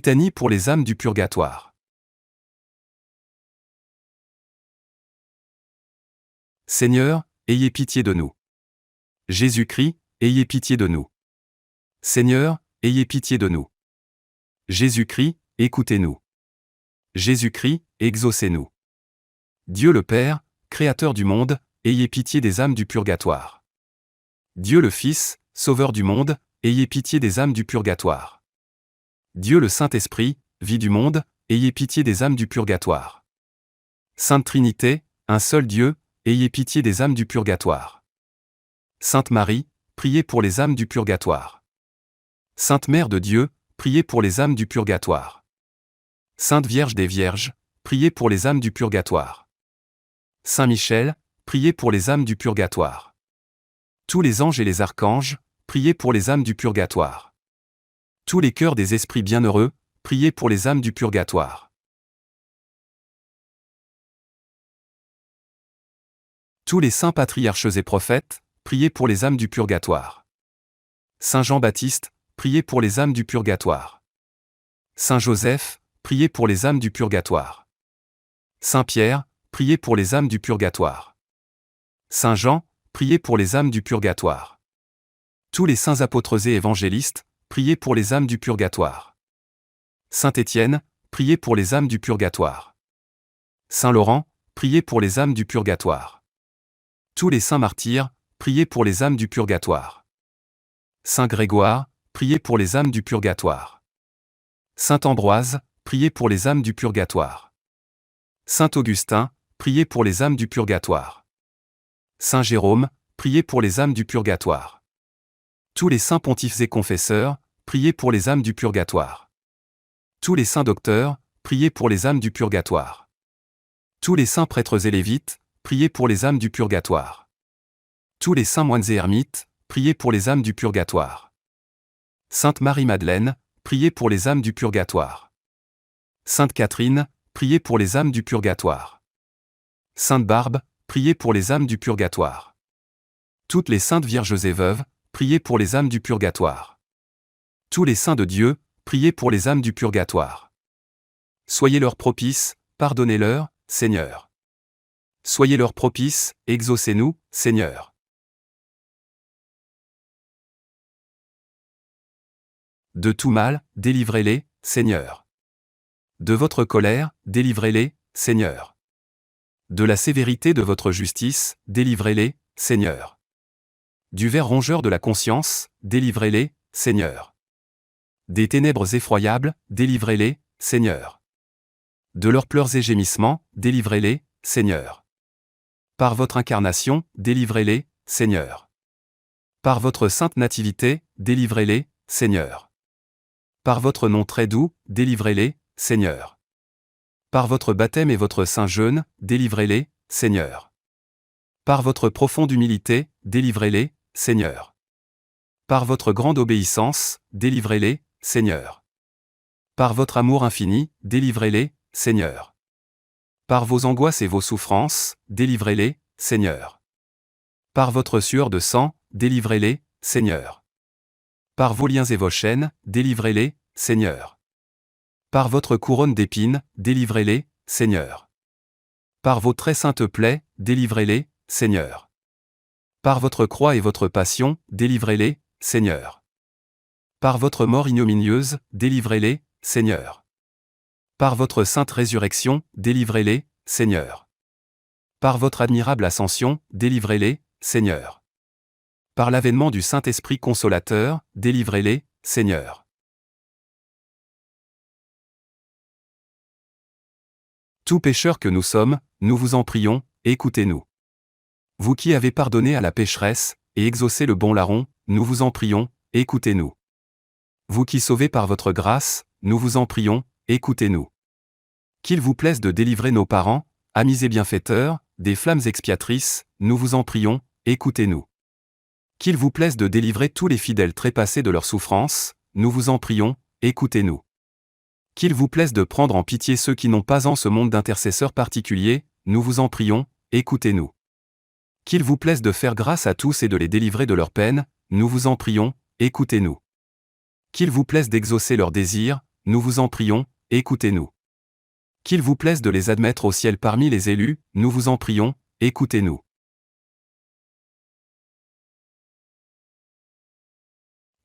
Litanie pour les âmes du purgatoire. Seigneur, ayez pitié de nous. Jésus-Christ, ayez pitié de nous. Seigneur, ayez pitié de nous. Jésus-Christ, écoutez-nous. Jésus-Christ, exaucez-nous. Dieu le Père, Créateur du monde, ayez pitié des âmes du purgatoire. Dieu le Fils, Sauveur du monde, ayez pitié des âmes du purgatoire. Dieu le Saint-Esprit, Vie du monde, ayez pitié des âmes du purgatoire. Sainte Trinité, un seul Dieu, ayez pitié des âmes du purgatoire. Sainte Marie, priez pour les âmes du purgatoire. Sainte Mère de Dieu, priez pour les âmes du purgatoire. Sainte Vierge des Vierges, priez pour les âmes du purgatoire. Saint Michel, priez pour les âmes du purgatoire. Tous les anges et les archanges, priez pour les âmes du purgatoire. Tous les cœurs des esprits bienheureux, priez pour les âmes du purgatoire. Tous les saints patriarches et prophètes, priez pour les âmes du purgatoire. Saint Jean-Baptiste, priez pour les âmes du purgatoire. Saint Joseph, priez pour les âmes du purgatoire. Saint Pierre, priez pour les âmes du purgatoire. Saint Jean, priez pour les âmes du purgatoire. Tous les saints apôtres et évangélistes, priez pour les âmes du purgatoire. Saint Étienne, priez pour les âmes du purgatoire. Saint Laurent, priez pour les âmes du purgatoire. Tous les saints martyrs, priez pour les âmes du purgatoire. Saint Grégoire, priez pour les âmes du purgatoire. Saint Ambroise, priez pour les âmes du purgatoire. Saint Augustin, priez pour les âmes du purgatoire. Saint Jérôme, priez pour les âmes du purgatoire. Tous les saints pontifes et confesseurs, priez pour les âmes du purgatoire. Tous les saints docteurs, priez pour les âmes du purgatoire. Tous les saints prêtres et lévites, priez pour les âmes du purgatoire. Tous les saints moines et ermites, priez pour les âmes du purgatoire. Sainte Marie-Madeleine, priez pour les âmes du purgatoire. Sainte Catherine, priez pour les âmes du purgatoire. Sainte Barbe, priez pour les âmes du purgatoire. Toutes les saintes vierges et veuves, priez pour les âmes du purgatoire. Tous les saints de Dieu, priez pour les âmes du purgatoire. Soyez-leur propices, pardonnez-leur, Seigneur. Soyez-leur propices, exaucez-nous, Seigneur. De tout mal, délivrez-les, Seigneur. De votre colère, délivrez-les, Seigneur. De la sévérité de votre justice, délivrez-les, Seigneur. Du ver rongeur de la conscience, délivrez-les, Seigneur. Des ténèbres effroyables, délivrez-les, Seigneur. De leurs pleurs et gémissements, délivrez-les, Seigneur. Par votre incarnation, délivrez-les, Seigneur. Par votre sainte nativité, délivrez-les, Seigneur. Par votre nom très doux, délivrez-les, Seigneur. Par votre baptême et votre saint jeûne, délivrez-les, Seigneur. Par votre profonde humilité, délivrez-les, Seigneur. Par votre grande obéissance, délivrez-les, Seigneur. Par votre amour infini, délivrez-les, Seigneur. Par vos angoisses et vos souffrances, délivrez-les, Seigneur. Par votre sueur de sang, délivrez-les, Seigneur. Par vos liens et vos chaînes, délivrez-les, Seigneur. Par votre couronne d'épines, délivrez-les, Seigneur. Par vos très saintes plaies, délivrez-les, Seigneur. Par votre croix et votre passion, délivrez-les, Seigneur. Par votre mort ignominieuse, délivrez-les, Seigneur. Par votre sainte résurrection, délivrez-les, Seigneur. Par votre admirable ascension, délivrez-les, Seigneur. Par l'avènement du Saint-Esprit consolateur, délivrez-les, Seigneur. Tout pécheur que nous sommes, nous vous en prions, écoutez-nous. Vous qui avez pardonné à la pécheresse, et exaucé le bon larron, nous vous en prions, écoutez-nous. Vous qui sauvez par votre grâce, nous vous en prions, écoutez-nous. Qu'il vous plaise de délivrer nos parents, amis et bienfaiteurs, des flammes expiatrices, nous vous en prions, écoutez-nous. Qu'il vous plaise de délivrer tous les fidèles trépassés de leurs souffrances, nous vous en prions, écoutez-nous. Qu'il vous plaise de prendre en pitié ceux qui n'ont pas en ce monde d'intercesseurs particuliers, nous vous en prions, écoutez-nous. Qu'il vous plaise de faire grâce à tous et de les délivrer de leurs peines, nous vous en prions, écoutez-nous. Qu'il vous plaise d'exaucer leurs désirs, nous vous en prions, écoutez-nous. Qu'il vous plaise de les admettre au ciel parmi les élus, nous vous en prions, écoutez-nous.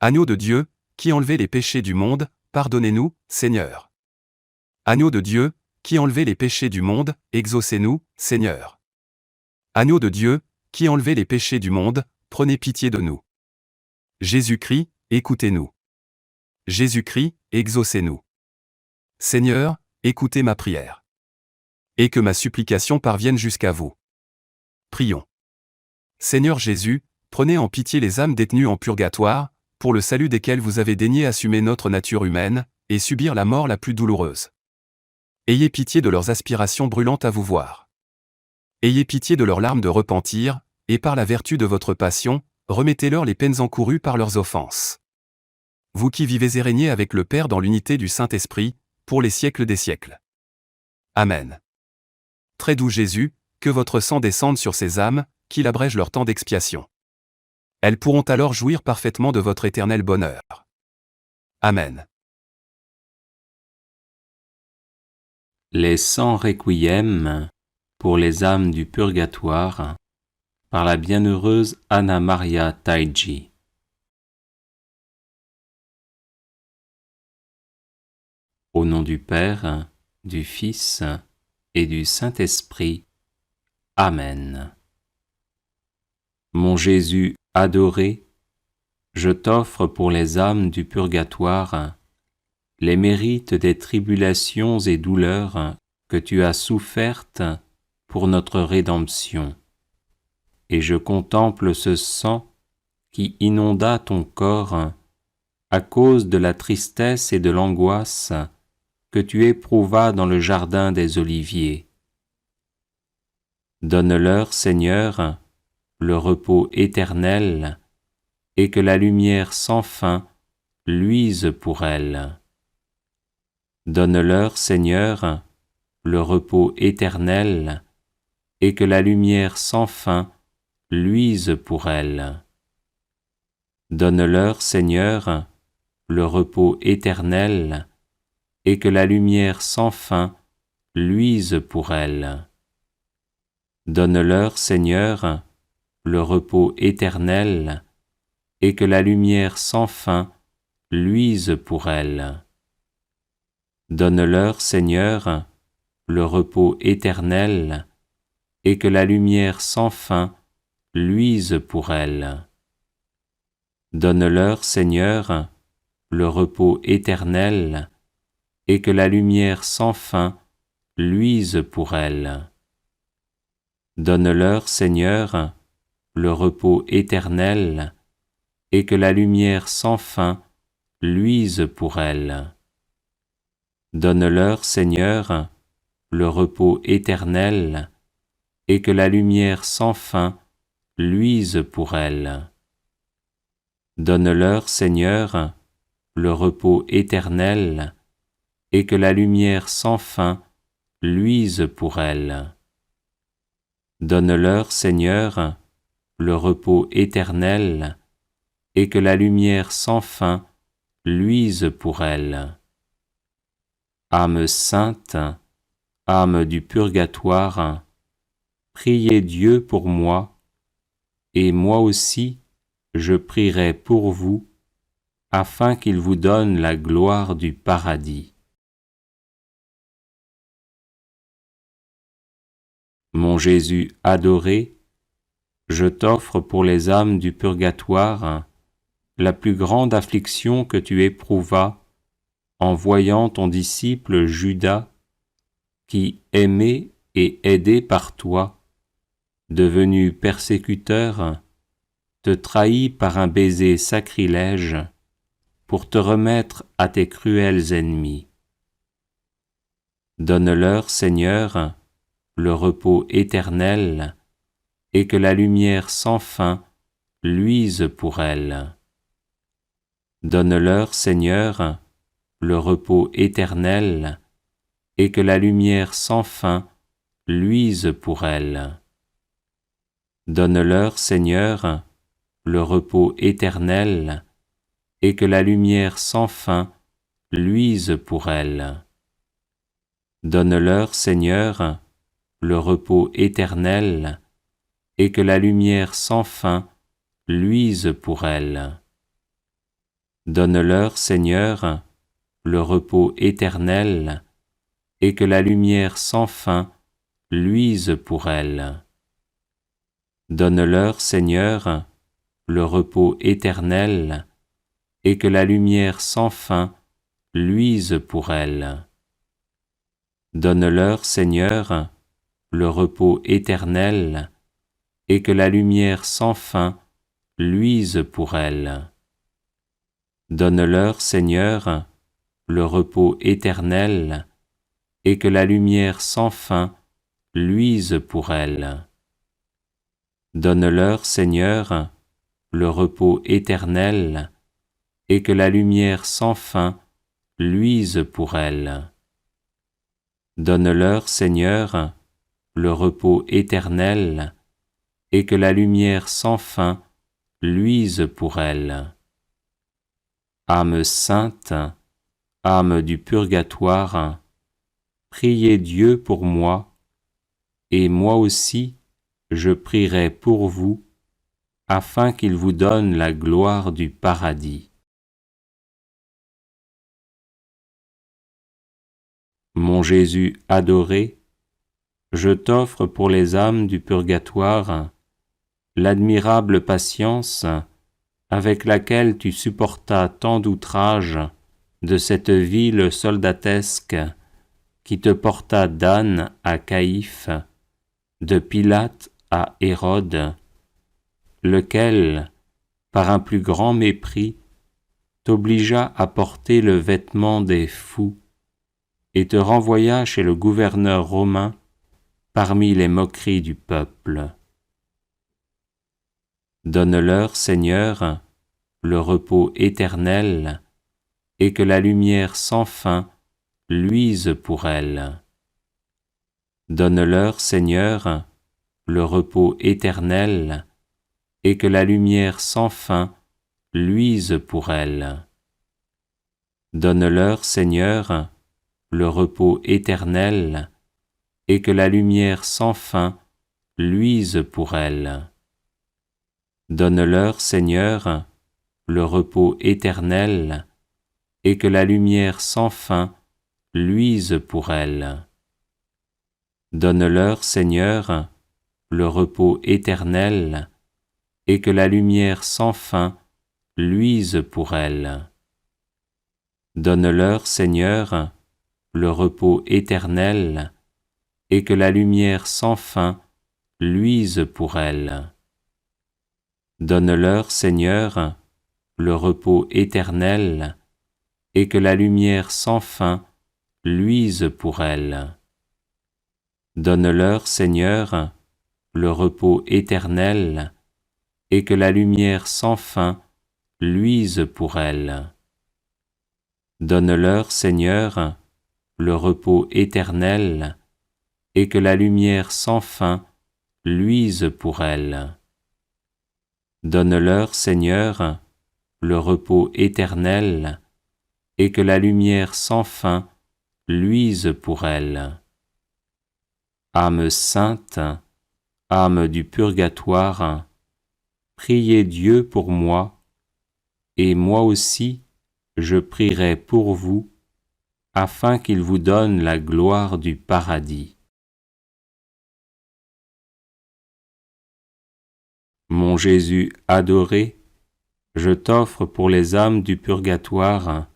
Agneau de Dieu, qui enlevez les péchés du monde, pardonnez-nous, Seigneur. Agneau de Dieu, qui enlevez les péchés du monde, exaucez-nous, Seigneur. Agneau de Dieu, qui enlevez les péchés du monde, prenez pitié de nous. Jésus-Christ, écoutez-nous. Jésus-Christ, exaucez-nous. Seigneur, écoutez ma prière. Et que ma supplication parvienne jusqu'à vous. Prions. Seigneur Jésus, prenez en pitié les âmes détenues en purgatoire, pour le salut desquelles vous avez daigné assumer notre nature humaine, et subir la mort la plus douloureuse. Ayez pitié de leurs aspirations brûlantes à vous voir. Ayez pitié de leurs larmes de repentir, et par la vertu de votre passion, remettez-leur les peines encourues par leurs offenses. Vous qui vivez et régnez avec le Père dans l'unité du Saint-Esprit, pour les siècles des siècles. Amen. Très doux Jésus, que votre sang descende sur ces âmes, qu'il abrège leur temps d'expiation. Elles pourront alors jouir parfaitement de votre éternel bonheur. Amen. Les 100 requiem pour les âmes du purgatoire par la bienheureuse Anna Maria Taiji. Au nom du Père, du Fils et du Saint-Esprit. Amen. Mon Jésus adoré, je t'offre pour les âmes du purgatoire les mérites des tribulations et douleurs que tu as souffertes pour notre rédemption. Et je contemple ce sang qui inonda ton corps à cause de la tristesse et de l'angoisse que tu éprouvas dans le jardin des Oliviers. Donne-leur, Seigneur, le repos éternel, et que la lumière sans fin luise pour elles. Donne-leur, Seigneur, le repos éternel, et que la lumière sans fin luise pour elles. Donne-leur, Seigneur, le repos éternel, et que la lumière sans fin luise pour elles. Donne-leur, Seigneur, le repos éternel, et que la lumière sans fin luise pour elles. Donne-leur, Seigneur, le repos éternel, et que la lumière sans fin luise pour elles. Donne-leur, Seigneur, le repos éternel, et que la lumière sans fin luise pour elles. Donne-leur, Seigneur, le repos éternel, et que la lumière sans fin luise pour elles. Donne-leur, Seigneur, le repos éternel, et que la lumière sans fin luise pour elles. Donne-leur, Seigneur, le repos éternel, et que la lumière sans fin luise pour elles. Donne-leur, Seigneur, le repos éternel, et que la lumière sans fin luise pour elles. Âme sainte, âme du purgatoire, priez Dieu pour moi, et moi aussi je prierai pour vous, afin qu'il vous donne la gloire du paradis. Mon Jésus adoré, je t'offre pour les âmes du purgatoire la plus grande affliction que tu éprouvas en voyant ton disciple Judas, qui, aimé et aidé par toi, devenu persécuteur, te trahit par un baiser sacrilège pour te remettre à tes cruels ennemis. Donne-leur, Seigneur, le repos éternel, et que la lumière sans fin luise pour elles. Donne-leur, Seigneur, le repos éternel, et que la lumière sans fin luise pour elles. Donne-leur, Seigneur, le repos éternel, et que la lumière sans fin luise pour elles. Donne-leur, Seigneur, le repos éternel, et que la lumière sans fin luise pour elles. Donne-leur, Seigneur, le repos éternel, et que la lumière sans fin luise pour elles. Donne-leur, Seigneur, le repos éternel, et que la lumière sans fin luise pour elles. Donne-leur, Seigneur, le repos éternel, et que la lumière sans fin luise pour elles. Donne-leur, Seigneur, le repos éternel, et que la lumière sans fin luise pour elles. Donne-leur, Seigneur, le repos éternel, et que la lumière sans fin luise pour elles. Donne-leur, Seigneur, le repos éternel, et que la lumière sans fin luise pour elles. Âme sainte, âme du purgatoire, priez Dieu pour moi, et moi aussi je prierai pour vous, afin qu'il vous donne la gloire du paradis. Mon Jésus adoré, je t'offre pour les âmes du purgatoire l'admirable patience avec laquelle tu supportas tant d'outrages de cette ville soldatesque qui te porta d'Anne à Caïphe, de Pilate à Hérode, lequel, par un plus grand mépris, t'obligea à porter le vêtement des fous et te renvoya chez le gouverneur romain parmi les moqueries du peuple. Donne-leur, Seigneur, le repos éternel, et que la lumière sans fin luise pour elles. Donne-leur, Seigneur, le repos éternel, et que la lumière sans fin luise pour elles. Donne-leur, Seigneur, le repos éternel, et que la lumière sans fin luise pour elles. Donne-leur, Seigneur, le repos éternel, et que la lumière sans fin luise pour elles. Donne-leur, Seigneur, le repos éternel, et que la lumière sans fin luise pour elles. Donne-leur, Seigneur, le repos éternel, et que la lumière sans fin luise pour elles. Donne-leur, Seigneur, le repos éternel, et que la lumière sans fin luise pour elles. Donne-leur, Seigneur, le repos éternel, et que la lumière sans fin luise pour elles. Donne-leur, Seigneur, le repos éternel, et que la lumière sans fin luise pour elles. Donne-leur, Seigneur, le repos éternel, et que la lumière sans fin luise pour elles. Âme sainte, âme du purgatoire, priez Dieu pour moi, et moi aussi je prierai pour vous, afin qu'il vous donne la gloire du paradis. Mon Jésus adoré, je t'offre pour les âmes du purgatoire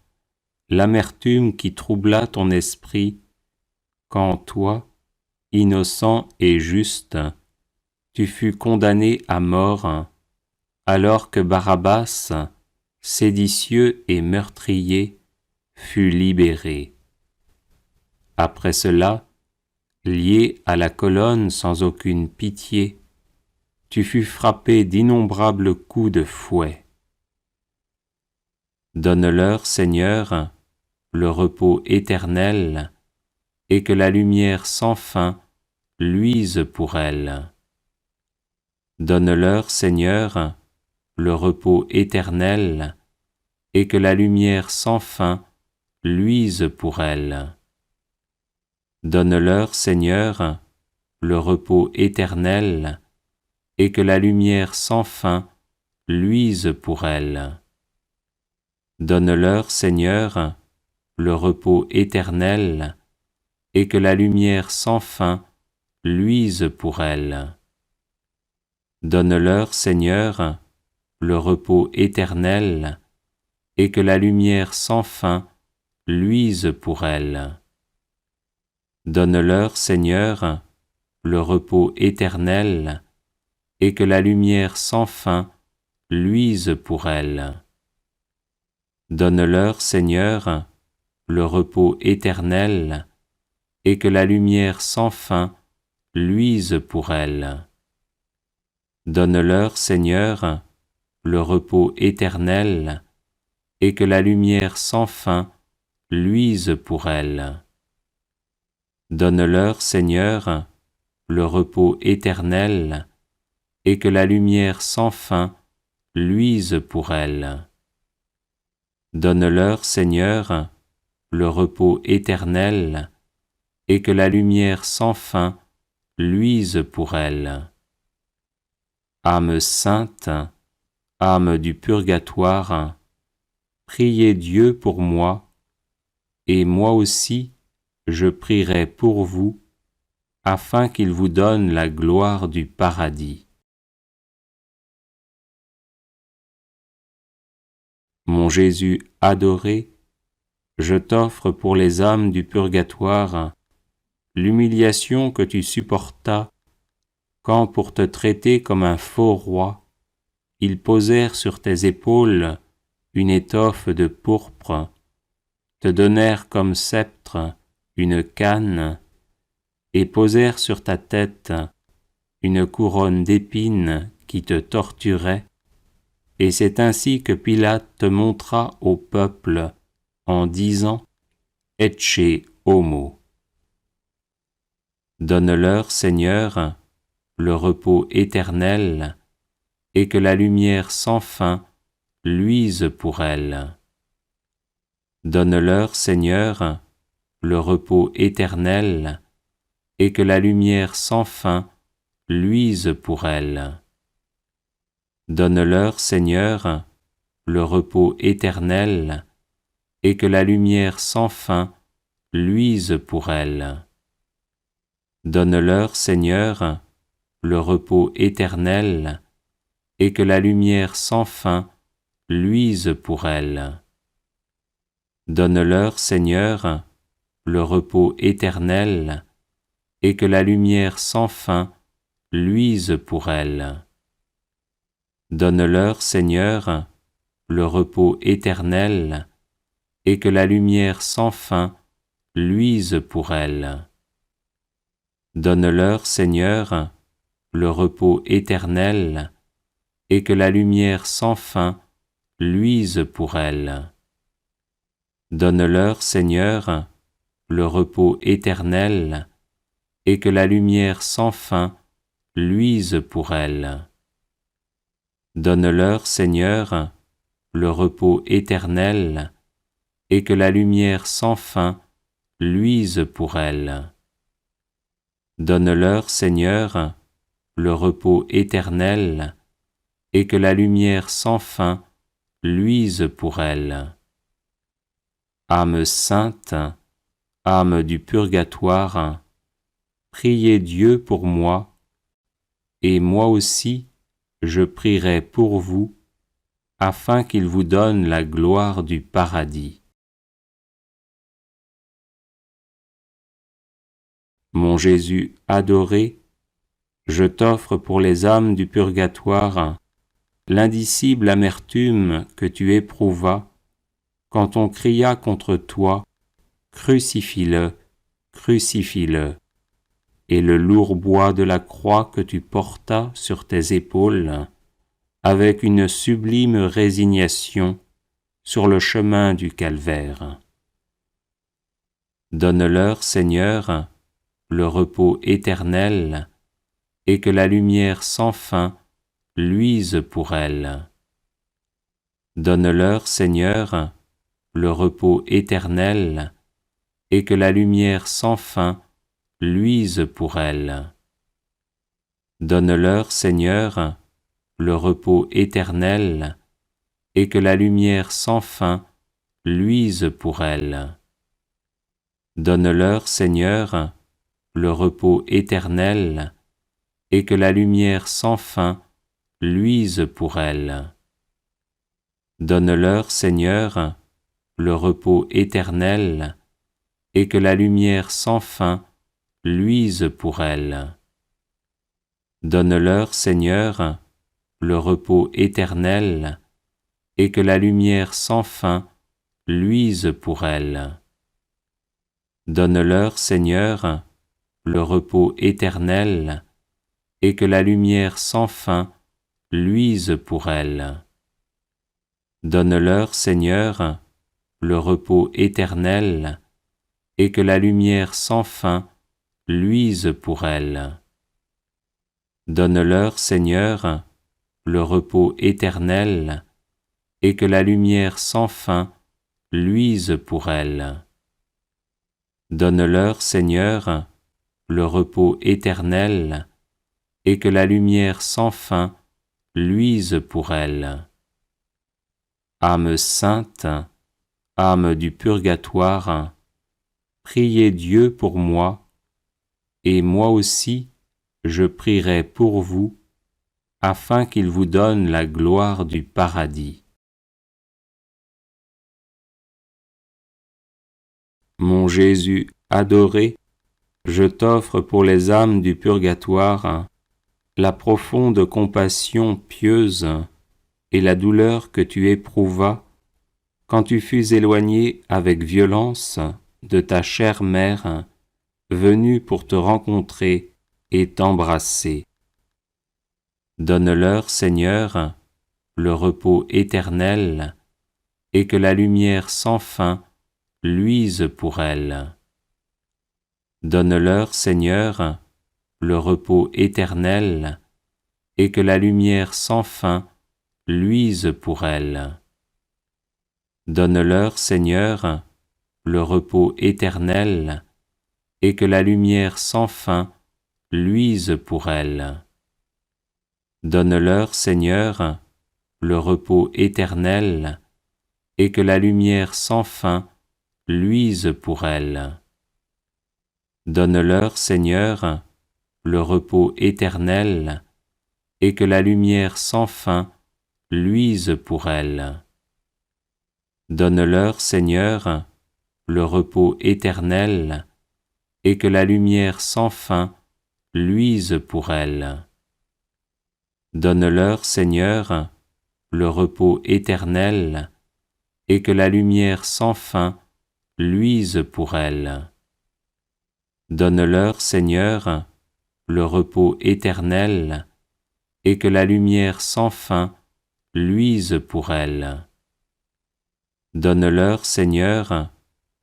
l'amertume qui troubla ton esprit quand toi, innocent et juste, tu fus condamné à mort, alors que Barabbas, séditieux et meurtrier, fut libéré. Après cela, lié à la colonne sans aucune pitié, tu fus frappé d'innombrables coups de fouet. Donne-leur, Seigneur, le repos éternel, et que la lumière sans fin luise pour elles. Donne-leur, Seigneur, le repos éternel, et que la lumière sans fin luise pour elles. Donne-leur, Seigneur, le repos éternel, et que la lumière sans fin luise pour elles. Donne-leur, Seigneur, le repos éternel, et que la lumière sans fin luise pour elles. Donne-leur, Seigneur, le repos éternel, et que la lumière sans fin luise pour elles. Donne-leur, Seigneur, le repos éternel, et que la lumière sans fin luise pour elles. Donne-leur, Seigneur, le repos éternel, et que la lumière sans fin luise pour elles. Donne-leur, Seigneur, le repos éternel, et que la lumière sans fin luise pour elles. Donne-leur, Seigneur, le repos éternel, et que la lumière sans fin luise pour elles. Donne-leur, Seigneur, le repos éternel, et que la lumière sans fin luise pour elles. Âme sainte, âme du purgatoire, priez Dieu pour moi, et moi aussi je prierai pour vous, afin qu'il vous donne la gloire du paradis. Mon Jésus adoré, je t'offre pour les âmes du purgatoire l'humiliation que tu supportas quand, pour te traiter comme un faux roi, ils posèrent sur tes épaules une étoffe de pourpre, te donnèrent comme sceptre une canne, et posèrent sur ta tête une couronne d'épines qui te torturait, et c'est ainsi que Pilate te montra au peuple en disant « Ecce homo ». Donne-leur, Seigneur, le repos éternel, et que la lumière sans fin luise pour elles. Donne-leur, Seigneur, le repos éternel, et que la lumière sans fin luise pour elles. Donne-leur, Seigneur, le repos éternel, et que la lumière sans fin luise pour elles. Donne-leur, Seigneur, le repos éternel, et que la lumière sans fin luise pour elles. Donne-leur, Seigneur, le repos éternel, et que la lumière sans fin luise pour elles. Donne-leur, Seigneur, le repos éternel, et que la lumière sans fin luise pour elles. Donne-leur, Seigneur, le repos éternel, et que la lumière sans fin luise pour elles. Donne-leur, Seigneur, le repos éternel, et que la lumière sans fin luise pour elles. Donne-leur, Seigneur, le repos éternel, et que la lumière sans fin luise pour elles. Donne-leur, Seigneur, le repos éternel, et que la lumière sans fin luise pour elles. Âme sainte, âme du purgatoire, priez Dieu pour moi, et moi aussi je prierai pour vous, afin qu'il vous donne la gloire du paradis. Mon Jésus adoré, je t'offre pour les âmes du purgatoire l'indicible amertume que tu éprouvas quand on cria contre toi « Crucifie-le, crucifie-le » et le lourd bois de la croix que tu portas sur tes épaules avec une sublime résignation sur le chemin du calvaire. Donne-leur, Seigneur, le repos éternel, et que la lumière sans fin luise pour elles. Donne-leur, Seigneur, le repos éternel, et que la lumière sans fin luise pour elles. Donne-leur, Seigneur, le repos éternel, et que la lumière sans fin luise pour elles. Donne-leur, Seigneur, le repos éternel, et que la lumière sans fin luise pour elles. Donne-leur, Seigneur, le repos éternel, et que la lumière sans fin luise pour elles. Donne-leur, Seigneur, le repos éternel, et que la lumière sans fin luise pour elles. Donne-leur, Seigneur, le repos éternel, et que la lumière sans fin luise pour elles. Donne-leur, Seigneur, le repos éternel, et que la lumière sans fin luise pour elles. Donne-leur, Seigneur, le repos éternel, et que la lumière sans fin luise pour elles. Donne-leur, Seigneur, le repos éternel, et que la lumière sans fin luise pour elles. Âme sainte, âme du purgatoire, priez Dieu pour moi, et moi aussi je prierai pour vous, afin qu'il vous donne la gloire du paradis. Mon Jésus adoré, je t'offre pour les âmes du purgatoire la profonde compassion pieuse et la douleur que tu éprouvas quand tu fus éloigné avec violence de ta chère mère, venue pour te rencontrer et t'embrasser. Donne-leur, Seigneur, le repos éternel, et que la lumière sans fin luise pour elles. Donne-leur, Seigneur, le repos éternel, et que la lumière sans fin luise pour elles. Donne-leur, Seigneur, le repos éternel, et que la lumière sans fin luise pour elles. Donne-leur, Seigneur, le repos éternel, et que la lumière sans fin luise pour elles. Donne-leur, Seigneur, le repos éternel, et que la lumière sans fin luise pour elles. Donne-leur, Seigneur, le repos éternel, et que la lumière sans fin luise pour elles. Donne-leur, Seigneur, le repos éternel, et que la lumière sans fin luise pour elles. Donne-leur, Seigneur, le repos éternel, et que la lumière sans fin luise pour elles. Donne-leur, Seigneur,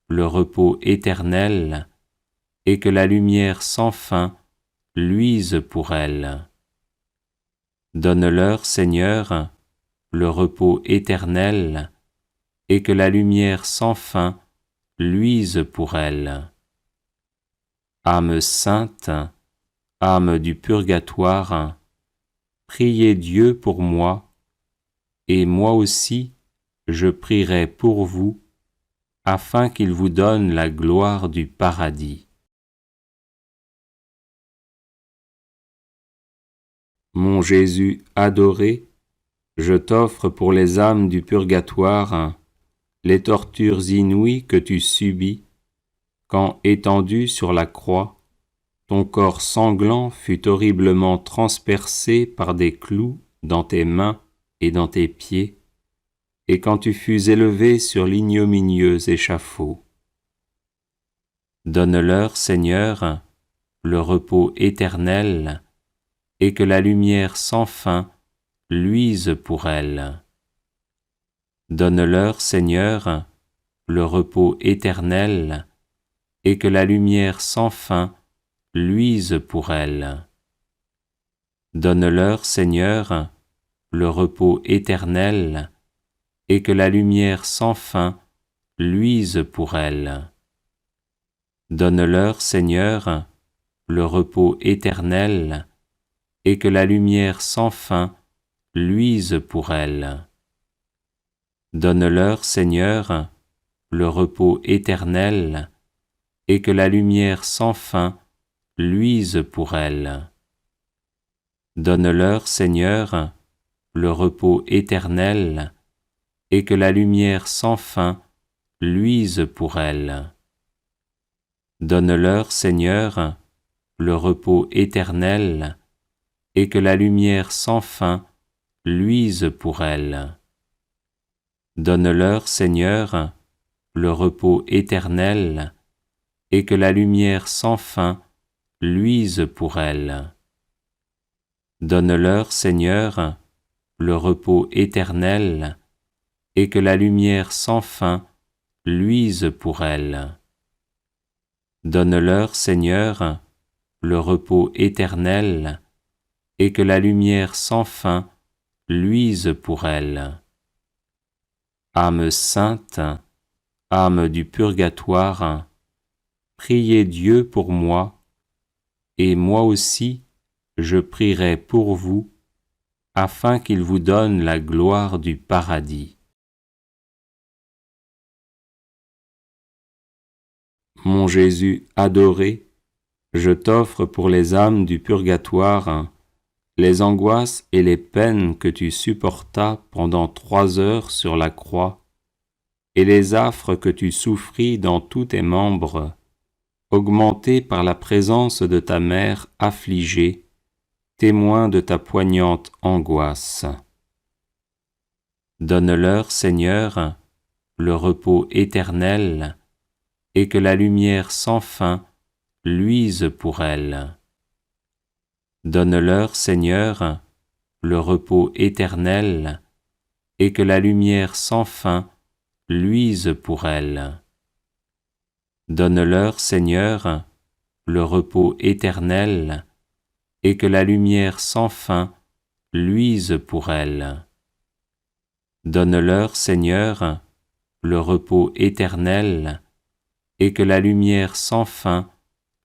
le repos éternel, et que la lumière sans fin luise pour elles. Donne-leur, Seigneur, le repos éternel, et que la lumière sans fin luise pour elles. Âme sainte, âme du purgatoire, priez Dieu pour moi, et moi aussi je prierai pour vous, afin qu'il vous donne la gloire du paradis. Mon Jésus adoré, je t'offre pour les âmes du purgatoire les tortures inouïes que tu subis, quand, étendu sur la croix, ton corps sanglant fut horriblement transpercé par des clous dans tes mains et dans tes pieds, et quand tu fus élevé sur l'ignominieux échafaud. Donne-leur, Seigneur, le repos éternel, et que la lumière sans fin luise pour elles. Donne-leur, Seigneur, le repos éternel, et que la lumière sans fin luise pour elles. Donne-leur, Seigneur, le repos éternel, et que la lumière sans fin luise pour elles. Donne-leur, Seigneur, le repos éternel, et que la lumière sans fin luise pour elles. Donne-leur, Seigneur, le repos éternel, et que la lumière sans fin luise pour elles. Donne-leur, Seigneur, le repos éternel, et que la lumière sans fin luise pour elles. Donne-leur, Seigneur, le repos éternel, et que la lumière sans fin luise pour elles. Donne-leur, Seigneur, le repos éternel, et que la lumière sans fin luise pour elles. Donne-leur, Seigneur, le repos éternel, et que la lumière sans fin luise pour elles. Donne-leur, Seigneur, le repos éternel, et que la lumière sans fin luise pour elles. Âme sainte, âme du purgatoire, priez Dieu pour moi, et moi aussi je prierai pour vous, afin qu'il vous donne la gloire du paradis. Mon Jésus adoré, je t'offre pour les âmes du purgatoire les angoisses et les peines que tu supportas pendant 3 heures sur la croix, et les affres que tu souffris dans tous tes membres, augmentés par la présence de ta mère affligée, témoin de ta poignante angoisse. Donne-leur, Seigneur, le repos éternel, et que la lumière sans fin luise pour elles. Donne-leur, Seigneur, le repos éternel, et que la lumière sans fin luise pour elles. Donne-leur, Seigneur, le repos éternel, et que la lumière sans fin luise pour elles. Donne-leur, Seigneur, le repos éternel, et que la lumière sans fin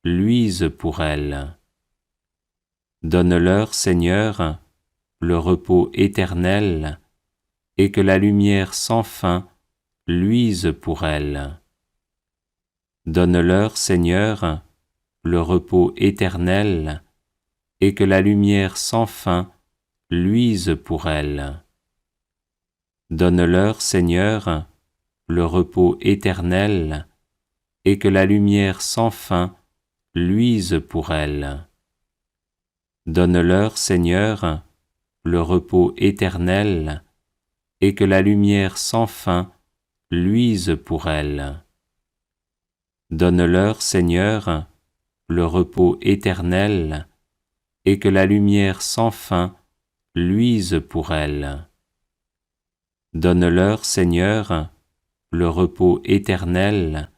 luise pour elles. Donne-leur, Seigneur, le repos éternel, et que la lumière sans fin luise pour elles. Donne-leur, Seigneur, le repos éternel, et que la lumière sans fin luise pour elles. Donne-leur, Seigneur, le repos éternel, et que la lumière sans fin luise pour elles. Donne-leur, Seigneur, le repos éternel, et que la lumière sans fin luise pour elles. Donne-leur, Seigneur, le repos éternel, et que la lumière sans fin luise pour elles. Donne-leur, Seigneur, le repos éternel,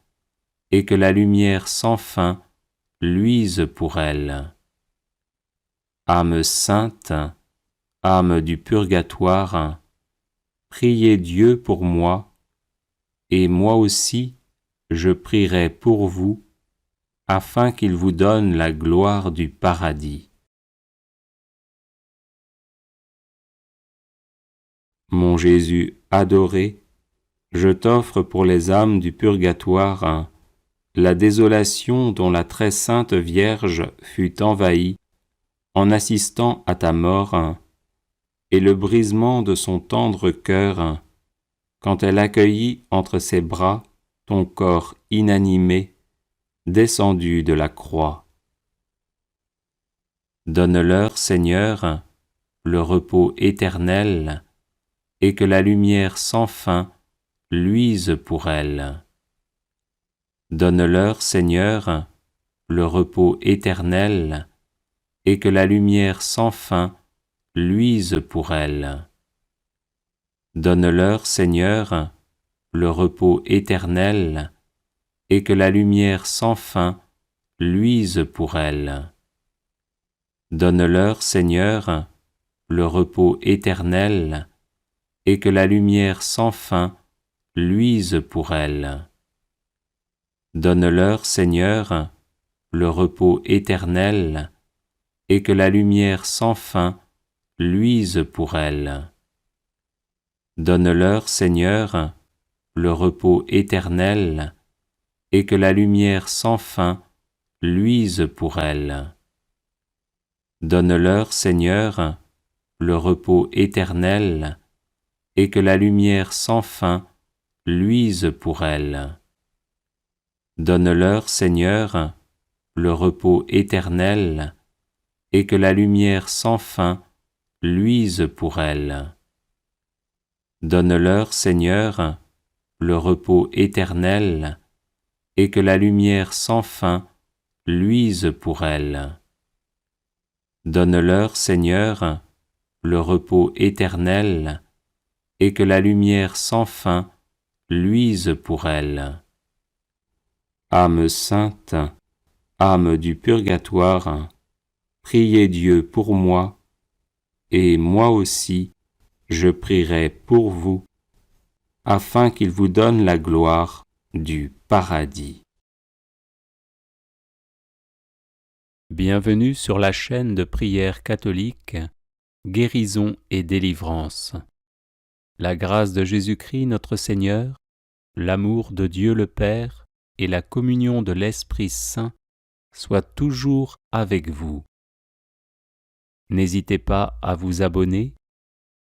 et que la lumière sans fin luise pour elles. Âme sainte, âme du purgatoire, priez Dieu pour moi, et moi aussi je prierai pour vous, afin qu'il vous donne la gloire du paradis. Mon Jésus adoré, je t'offre pour les âmes du purgatoire la désolation dont la très sainte Vierge fut envahie en assistant à ta mort, et le brisement de son tendre cœur quand elle accueillit entre ses bras ton corps inanimé descendu de la croix. Donne-leur, Seigneur, le repos éternel, et que la lumière sans fin luise pour elles. Donne-leur, Seigneur, le repos éternel, et que la lumière sans fin luise pour elles. Donne-leur, Seigneur, le repos éternel, et que la lumière sans fin luise pour elles. Donne-leur, Seigneur, le repos éternel, et que la lumière sans fin luise pour elles. Donne-leur, Seigneur, le repos éternel, et que la lumière sans fin luise pour elles. Donne-leur, Seigneur, le repos éternel, et que la lumière sans fin luise pour elles. Donne-leur, Seigneur, le repos éternel, et que la lumière sans fin luise pour elles. Donne-leur, Seigneur, le repos éternel, et que la lumière sans fin luise pour elles. Donne-leur, Seigneur, le repos éternel, et que la lumière sans fin luise pour elles. Donne-leur, Seigneur, le repos éternel, et que la lumière sans fin luise pour elles. Âme sainte, âme du purgatoire, priez Dieu pour moi, et moi aussi, je prierai pour vous, afin qu'il vous donne la gloire du paradis. Bienvenue sur la chaîne de prière catholique, Guérison et délivrance. La grâce de Jésus-Christ notre Seigneur, l'amour de Dieu le Père et la communion de l'Esprit Saint soient toujours avec vous. N'hésitez pas à vous abonner,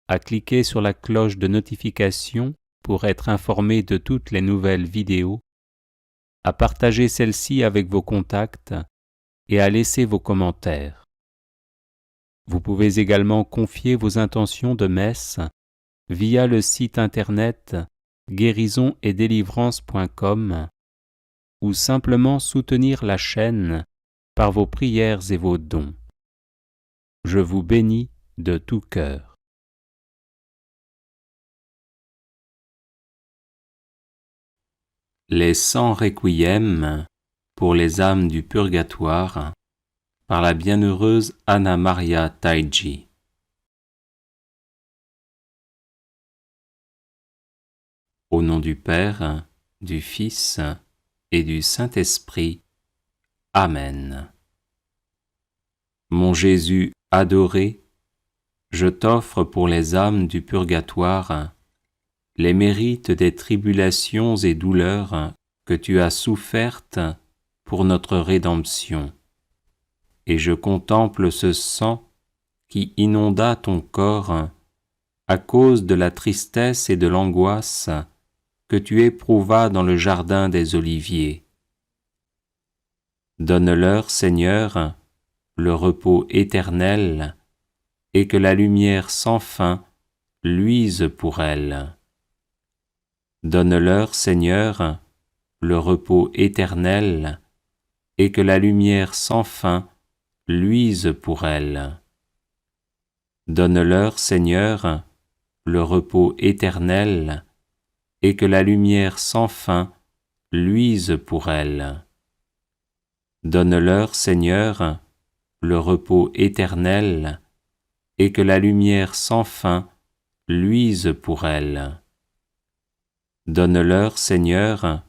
à cliquer sur la cloche de notification pour être informé de toutes les nouvelles vidéos, à partager celle-ci avec vos contacts et à laisser vos commentaires. Vous pouvez également confier vos intentions de messe via le site internet guérisonetdélivrance.com ou simplement soutenir la chaîne par vos prières et vos dons. Je vous bénis de tout cœur. Les 100 requiem pour les âmes du purgatoire par la bienheureuse Anna Maria Taigi. Au nom du Père, du Fils et du Saint-Esprit. Amen. Mon Jésus adoré, je t'offre pour les âmes du purgatoire les mérites des tribulations et douleurs que tu as souffertes pour notre rédemption. Et je contemple ce sang qui inonda ton corps à cause de la tristesse et de l'angoisse que tu éprouvas dans le jardin des Oliviers. Donne-leur, Seigneur, le repos éternel, et que la lumière sans fin luise pour elles. Donne-leur, Seigneur, le repos éternel, et que la lumière sans fin luise pour elles. Donne-leur, Seigneur, le repos éternel, et que la lumière sans fin luise pour elles. Donne-leur, Seigneur, le repos éternel, et que la lumière sans fin luise pour elles. Donne-leur, Seigneur,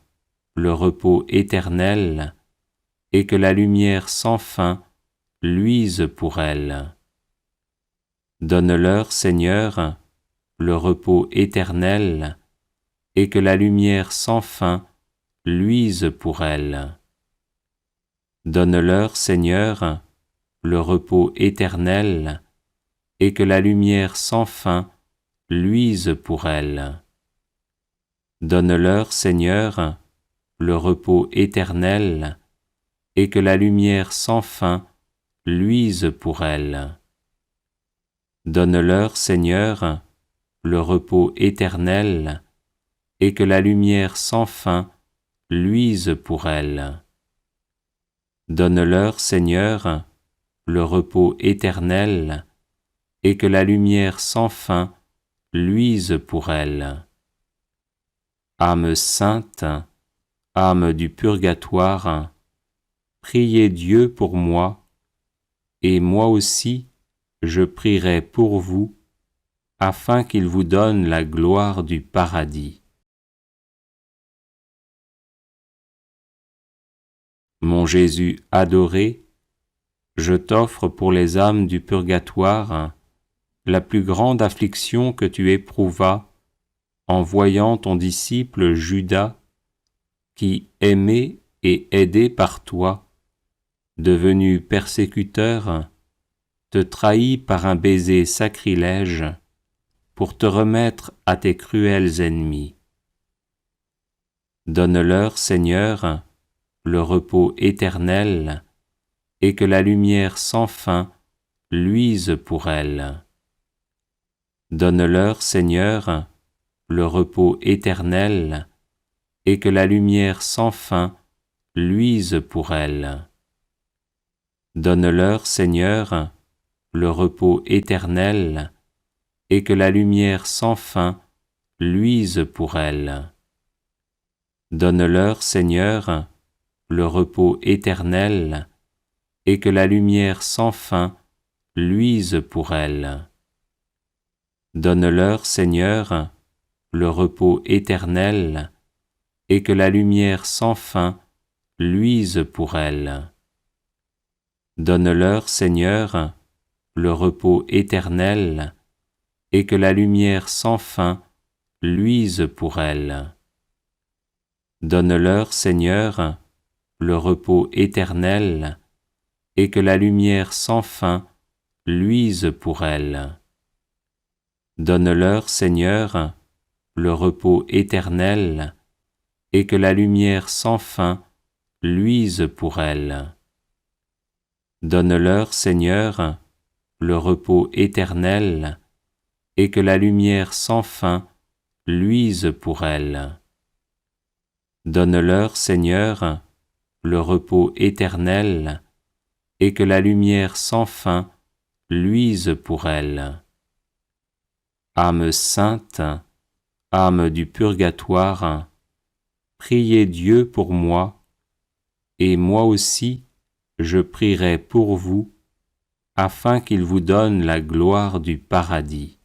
le repos éternel, et que la lumière sans fin luise pour elles. Donne-leur, Seigneur, le repos éternel, et que la lumière sans fin luise pour elles. Donne-leur, Seigneur, le repos éternel, et que la lumière sans fin luise pour elles. Donne-leur, Seigneur, le repos éternel, et que la lumière sans fin luise pour elles. Donne-leur, Seigneur, le repos éternel, et que la lumière sans fin luise pour elles. Donne-leur, Seigneur, le repos éternel, et que la lumière sans fin luise pour elles. Âme sainte, âme du purgatoire, priez Dieu pour moi, et moi aussi je prierai pour vous, afin qu'il vous donne la gloire du paradis. Mon Jésus adoré, je t'offre pour les âmes du purgatoire la plus grande affliction que tu éprouvas en voyant ton disciple Judas, qui, aimé et aidé par toi, devenu persécuteur, te trahit par un baiser sacrilège pour te remettre à tes cruels ennemis. Donne-leur, Seigneur, le repos éternel, et que la lumière sans fin luise pour elles. Donne-leur, Seigneur, le repos éternel, et que la lumière sans fin luise pour elles. Donne-leur, Seigneur, le repos éternel, et que la lumière sans fin luise pour elles. Donne-leur, Seigneur, le repos éternel, et que la lumière sans fin luise pour elles. Donne-leur, Seigneur, le repos éternel, et que la lumière sans fin luise pour elles. Donne-leur, Seigneur, le repos éternel, et que la lumière sans fin luise pour elles. Donne-leur, Seigneur, le repos éternel, et que la lumière sans fin luise pour elles. Donne-leur, Seigneur, le repos éternel, et que la lumière sans fin luise pour elles. Donne-leur, Seigneur, le repos éternel, et que la lumière sans fin luise pour elles. Donne-leur, Seigneur, le repos éternel, et que la lumière sans fin luise pour elles. Âme sainte, âme du purgatoire, priez Dieu pour moi, et moi aussi je prierai pour vous, afin qu'il vous donne la gloire du paradis.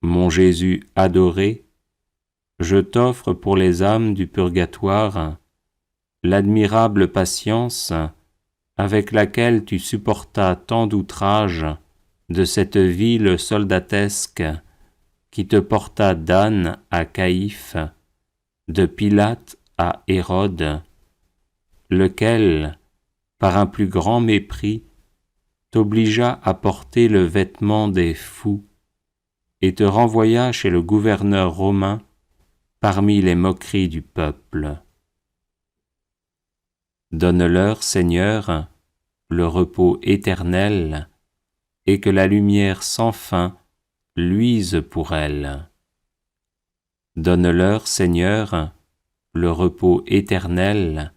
Mon Jésus adoré, je t'offre pour les âmes du purgatoire l'admirable patience avec laquelle tu supportas tant d'outrages de cette ville soldatesque qui te porta d'Anne à Caïphe, de Pilate à Hérode, lequel, par un plus grand mépris, t'obligea à porter le vêtement des fous et te renvoya chez le gouverneur romain parmi les moqueries du peuple. Donne-leur, Seigneur, le repos éternel, et que la lumière sans fin luise pour elles. Donne-leur, Seigneur, le repos éternel,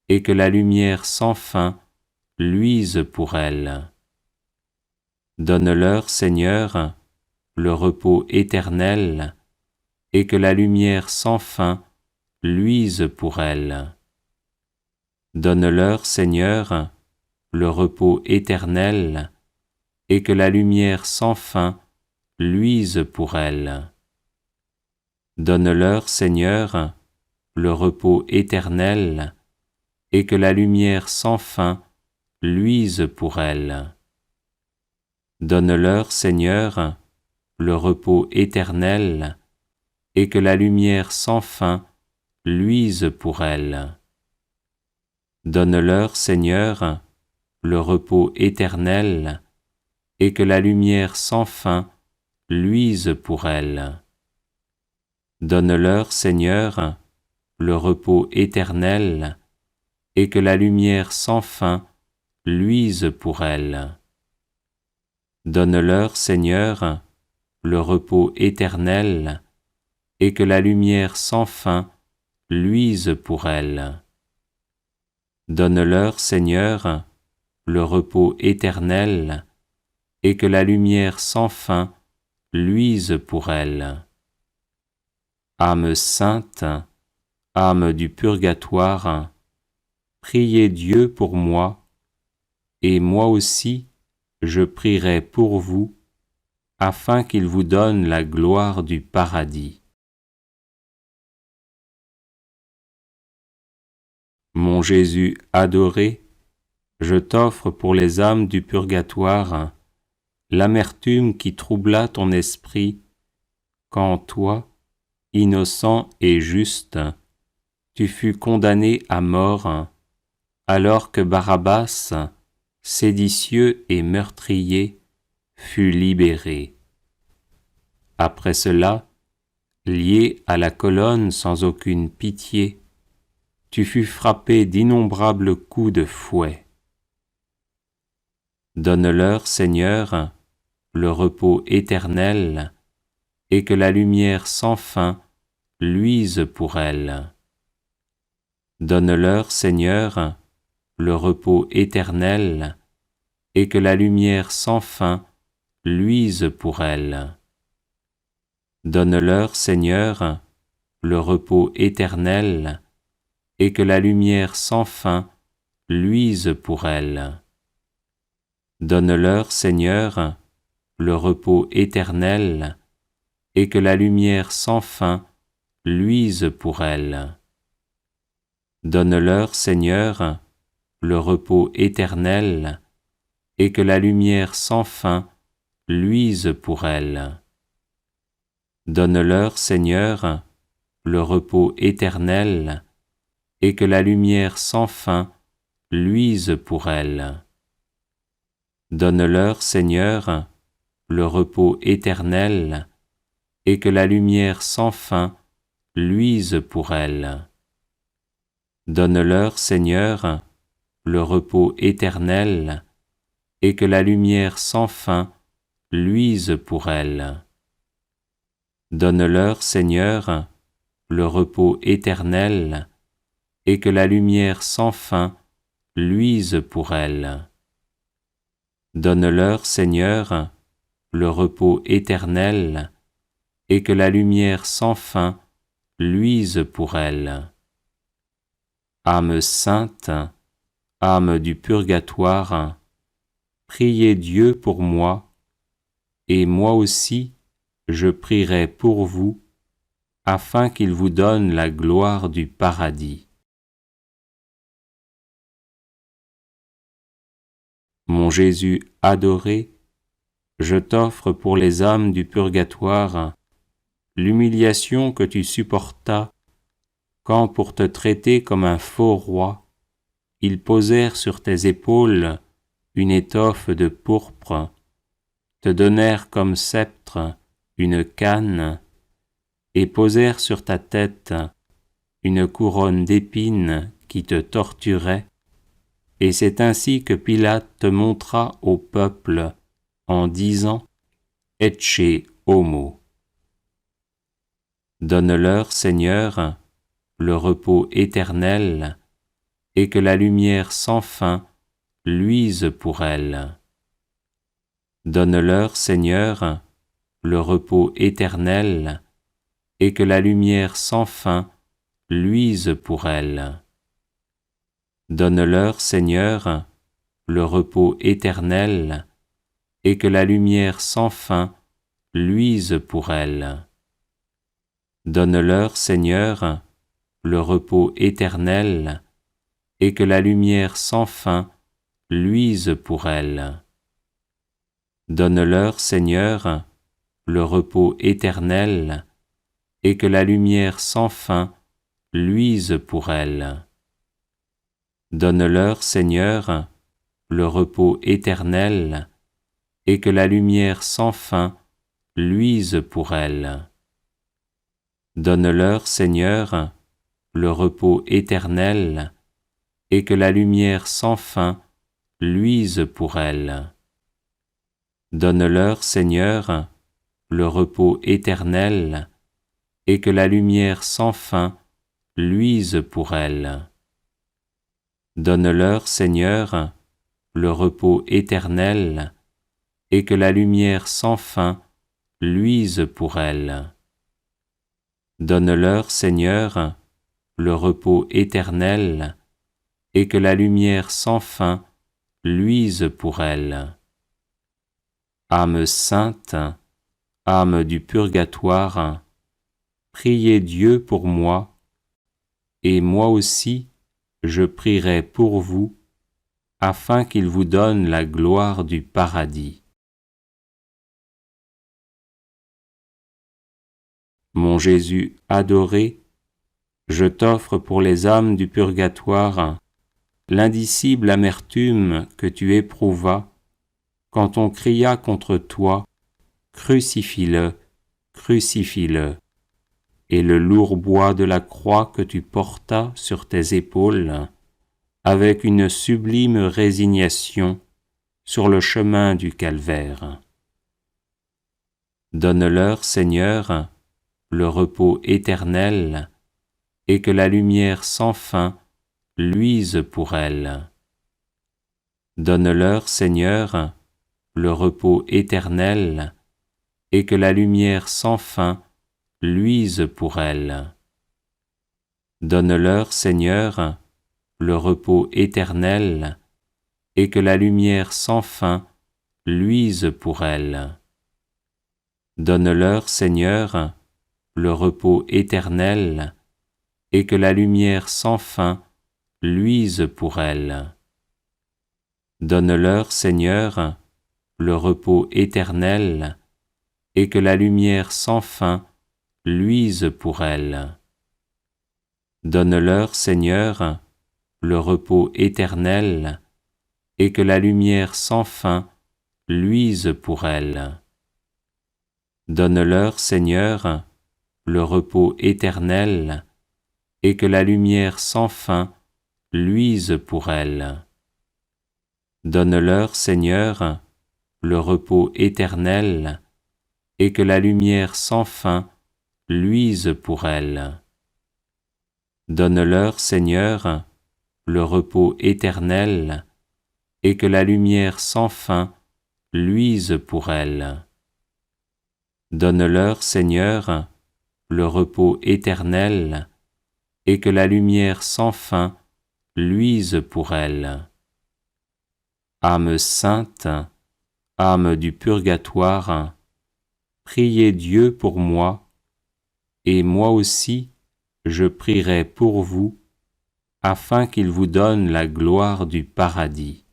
et que la lumière sans fin luise pour elles. Donne-leur, Seigneur, le repos éternel, et que la lumière sans fin luise pour elles. Donne-leur, Seigneur, le repos éternel, et que la lumière sans fin luise pour elles. Donne-leur, Seigneur, le repos éternel, et que la lumière sans fin luise pour elles. Donne-leur, Seigneur, le repos éternel, et que la lumière sans fin luise pour elles. Donne-leur, Seigneur, le repos éternel, et que la lumière sans fin luise pour elles. Donne-leur, Seigneur, le repos éternel, et que la lumière sans fin luise pour elles. Donne-leur, Seigneur, le repos éternel, et que la lumière sans fin luise pour elles. Donne-leur, Seigneur, le repos éternel, et que la lumière sans fin luise pour elles. Âme sainte, âme du purgatoire, priez Dieu pour moi, et moi aussi je prierai pour vous, afin qu'il vous donne la gloire du paradis. Mon Jésus adoré, je t'offre pour les âmes du purgatoire l'amertume qui troubla ton esprit quand toi, innocent et juste, tu fus condamné à mort, alors que Barabbas, séditieux et meurtrier, fut libéré. Après cela, lié à la colonne sans aucune pitié, tu fus frappé d'innombrables coups de fouet. Donne-leur, Seigneur, le repos éternel, et que la lumière sans fin luise pour elles. Donne-leur, Seigneur, le repos éternel, et que la lumière sans fin luise pour elles. Donne-leur, Seigneur, le repos éternel, et que la lumière sans fin luise pour elles. Donne-leur, Seigneur, le repos éternel, et que la lumière sans fin luise pour elles. Donne-leur, Seigneur, le repos éternel, et que la lumière sans fin luise pour elles. Donne-leur, Seigneur, le repos éternel, et que la lumière sans fin luise pour elles. Donne-leur, Seigneur, le repos éternel, et que la lumière sans fin luise pour elles. Donne-leur, Seigneur, le repos éternel, et que la lumière sans fin luise pour elles. Donne-leur, Seigneur, le repos éternel, et que la lumière sans fin luise pour elles. Donne-leur, Seigneur, le repos éternel, et que la lumière sans fin luise pour elles. Âme sainte, âme du purgatoire, priez Dieu pour moi, et moi aussi je prierai pour vous, afin qu'il vous donne la gloire du paradis. Mon Jésus adoré, je t'offre pour les âmes du purgatoire l'humiliation que tu supportas quand, pour te traiter comme un faux roi, ils posèrent sur tes épaules une étoffe de pourpre, te donnèrent comme sceptre une canne, et posèrent sur ta tête une couronne d'épines qui te torturait, et c'est ainsi que Pilate te montra au peuple en disant « Ecce homo ». Donne-leur, Seigneur, le repos éternel, et que la lumière sans fin luise pour elles. Donne-leur, Seigneur, le repos éternel, et que la lumière sans fin luise pour elles. Donne-leur, Seigneur, le repos éternel, et que la lumière sans fin luise pour elles. Donne-leur, Seigneur, le repos éternel, et que la lumière sans fin luise pour elles. Donne-leur, Seigneur, le repos éternel, et que la lumière sans fin luise pour elles. Donne-leur, Seigneur, le repos éternel, et que la lumière sans fin luise pour elles. Donne-leur, Seigneur, le repos éternel, et que la lumière sans fin luise pour elles. Donne-leur, Seigneur, le repos éternel, et que la lumière sans fin luise pour elles. Donne-leur, Seigneur, le repos éternel, et que la lumière sans fin luise pour elles. Donne-leur, Seigneur, le repos éternel, et que la lumière sans fin luise pour elles. Âme sainte, âme du purgatoire, priez Dieu pour moi, et moi aussi je prierai pour vous, afin qu'il vous donne la gloire du paradis. Mon Jésus adoré, je t'offre pour les âmes du purgatoire l'indicible amertume que tu éprouvas quand on cria contre toi « Crucifie-le, crucifie-le » et le lourd bois de la croix que tu portas sur tes épaules avec une sublime résignation sur le chemin du calvaire. Donne-leur, Seigneur, le repos éternel, et que la lumière sans fin luise pour elles. Donne-leur, Seigneur, le repos éternel, et que la lumière sans fin luise pour elles. Donne-leur, Seigneur, le repos éternel, et que la lumière sans fin luise pour elles. Donne-leur, Seigneur, le repos éternel, et que la lumière sans fin luise pour elles. Donne-leur, Seigneur, le repos éternel, et que la lumière sans fin luise pour elles. Donne-leur, Seigneur, le repos éternel, et que la lumière sans fin luise pour elles. Donne-leur, Seigneur, le repos éternel, et que la lumière sans fin luise pour elles. Donne-leur, Seigneur, le repos éternel, et que la lumière sans fin luise pour elles. Donne-leur, Seigneur, le repos éternel, et que la lumière sans fin luise pour elles. Donne-leur, Seigneur, le repos éternel, et que la lumière sans fin luise pour elles. Âme sainte, âme du purgatoire, priez Dieu pour moi, et moi aussi je prierai pour vous, afin qu'il vous donne la gloire du paradis.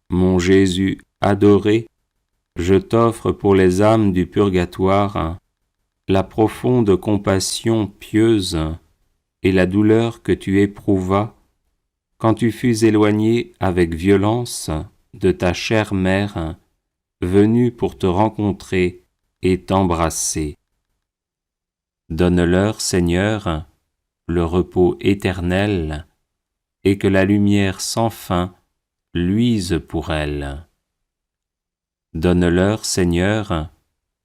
Mon Jésus adoré, je t'offre pour les âmes du purgatoire la profonde compassion pieuse et la douleur que tu éprouvas quand tu fus éloigné avec violence de ta chère mère, venue pour te rencontrer et t'embrasser. Donne-leur, Seigneur, le repos éternel, et que la lumière sans fin luise pour elles. Donne-leur, Seigneur,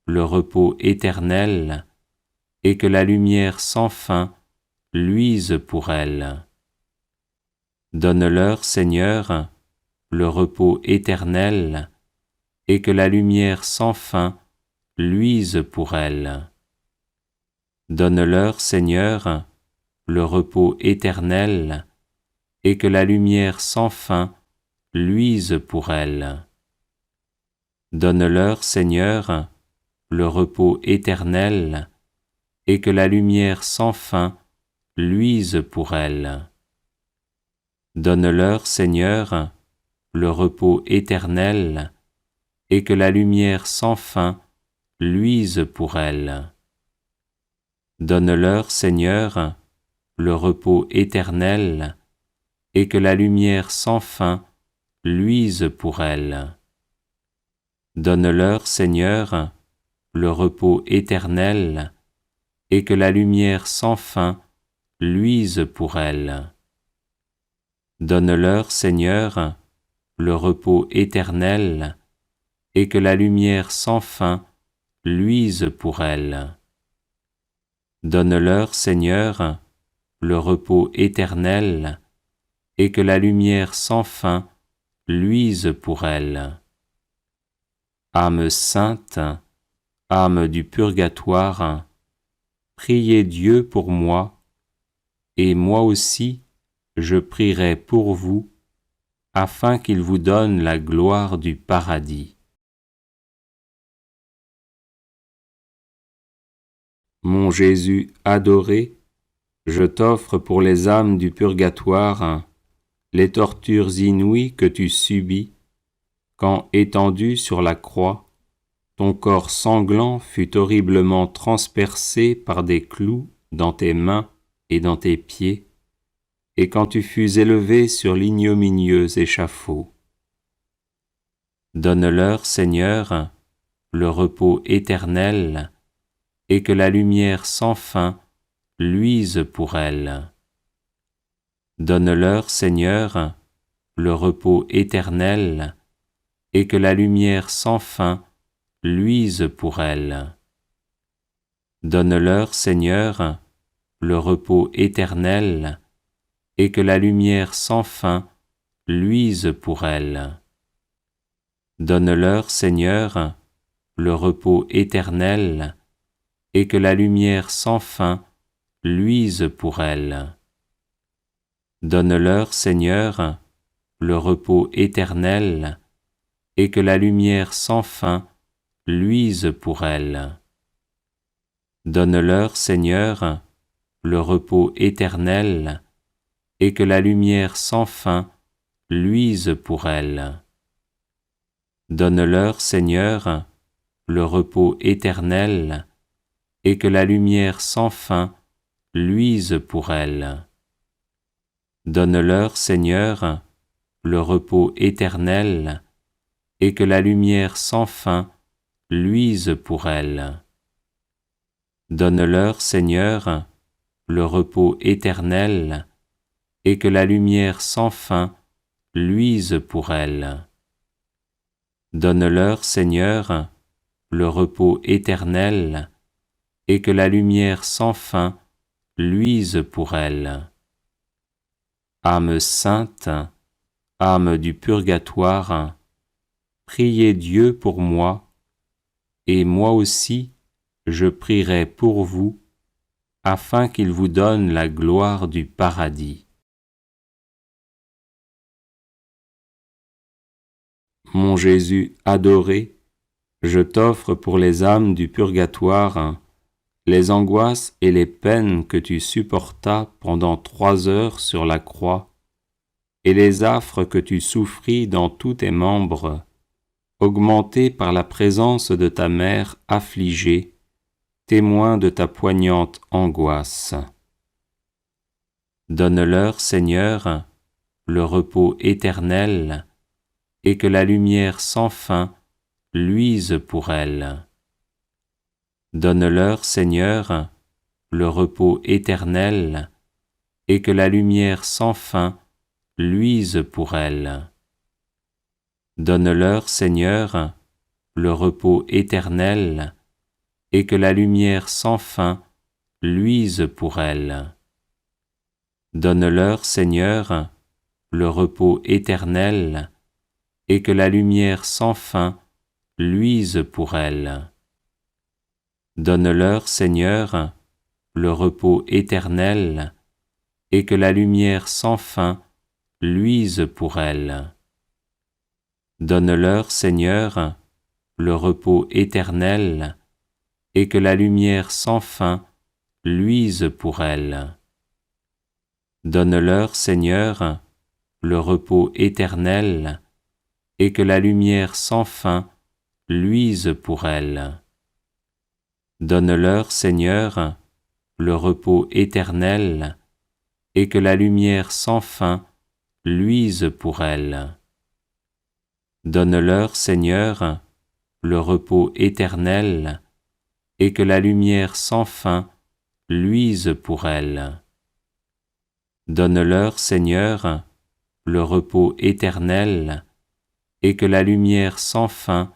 le repos éternel, et que la lumière sans fin luise pour elles. Donne-leur, Seigneur, le repos éternel, et que la lumière sans fin luise pour elles. Donne-leur, Seigneur, le repos éternel, et que la lumière sans fin luise pour elles. Donne-leur, Seigneur, le repos éternel, et que la lumière sans fin luise pour elles. Donne-leur, Seigneur, le repos éternel, et que la lumière sans fin luise pour elles. Donne-leur, Seigneur, le repos éternel, et que la lumière sans fin luise pour elles. Donne-leur, Seigneur, le repos éternel, et que la lumière sans fin luise pour elles. Donne-leur, Seigneur, le repos éternel, et que la lumière sans fin luise pour elles. Donne-leur, Seigneur, le repos éternel, et que la lumière sans fin luise pour elles. Âme sainte, âme du purgatoire, priez Dieu pour moi, et moi aussi je prierai pour vous, afin qu'il vous donne la gloire du paradis. Mon Jésus adoré, je t'offre pour les âmes du purgatoire les tortures inouïes que tu subis quand, étendu sur la croix, ton corps sanglant fut horriblement transpercé par des clous dans tes mains et dans tes pieds, et quand tu fus élevé sur l'ignominieux échafaud. Donne-leur, Seigneur, le repos éternel, et que la lumière sans fin luise pour elles. Donne-leur, Seigneur, le repos éternel, et que la lumière sans fin luise pour elles. Donne-leur, Seigneur, le repos éternel, et que la lumière sans fin luise pour elles. Donne-leur, Seigneur, le repos éternel, et que la lumière sans fin luise pour elles. Donne-leur, Seigneur, le repos éternel, et que la lumière sans fin luise pour elles. Donne-leur, Seigneur, le repos éternel, et que la lumière sans fin luise pour elles. Donne-leur, Seigneur, le repos éternel, et que la lumière sans fin luise pour elles. Donne-leur, Seigneur, le repos éternel, et que la lumière sans fin luise pour elles. Donne-leur, Seigneur, le repos éternel, et que la lumière sans fin luise pour elles. Donne-leur, Seigneur, le repos éternel, et que la lumière sans fin luise pour elles. Âme sainte, âme du purgatoire, priez Dieu pour moi, et moi aussi je prierai pour vous, afin qu'il vous donne la gloire du paradis. Mon Jésus adoré, je t'offre pour les âmes du purgatoire les angoisses et les peines que tu supportas pendant 3 heures sur la croix, et les affres que tu souffris dans tous tes membres, augmentés par la présence de ta mère affligée, témoin de ta poignante angoisse. Donne-leur, Seigneur, le repos éternel, et que la lumière sans fin luise pour elles. Donne-leur, Seigneur, le repos éternel, et que la lumière sans fin luise pour elles. Donne-leur, Seigneur, le repos éternel, et que la lumière sans fin luise pour elles. Donne-leur, Seigneur, le repos éternel, et que la lumière sans fin luise pour elles. Donne-leur, Seigneur, le repos éternel, et que la lumière sans fin luise pour elles. Donne-leur, Seigneur, le repos éternel, et que la lumière sans fin luise pour elles. Donne-leur, Seigneur, le repos éternel, et que la lumière sans fin luise pour elles. Donne-leur, Seigneur, le repos éternel, et que la lumière sans fin luise pour elles. Donne-leur, Seigneur, le repos éternel, et que la lumière sans fin luise pour elles. Donne-leur, Seigneur, le repos éternel, et que la lumière sans fin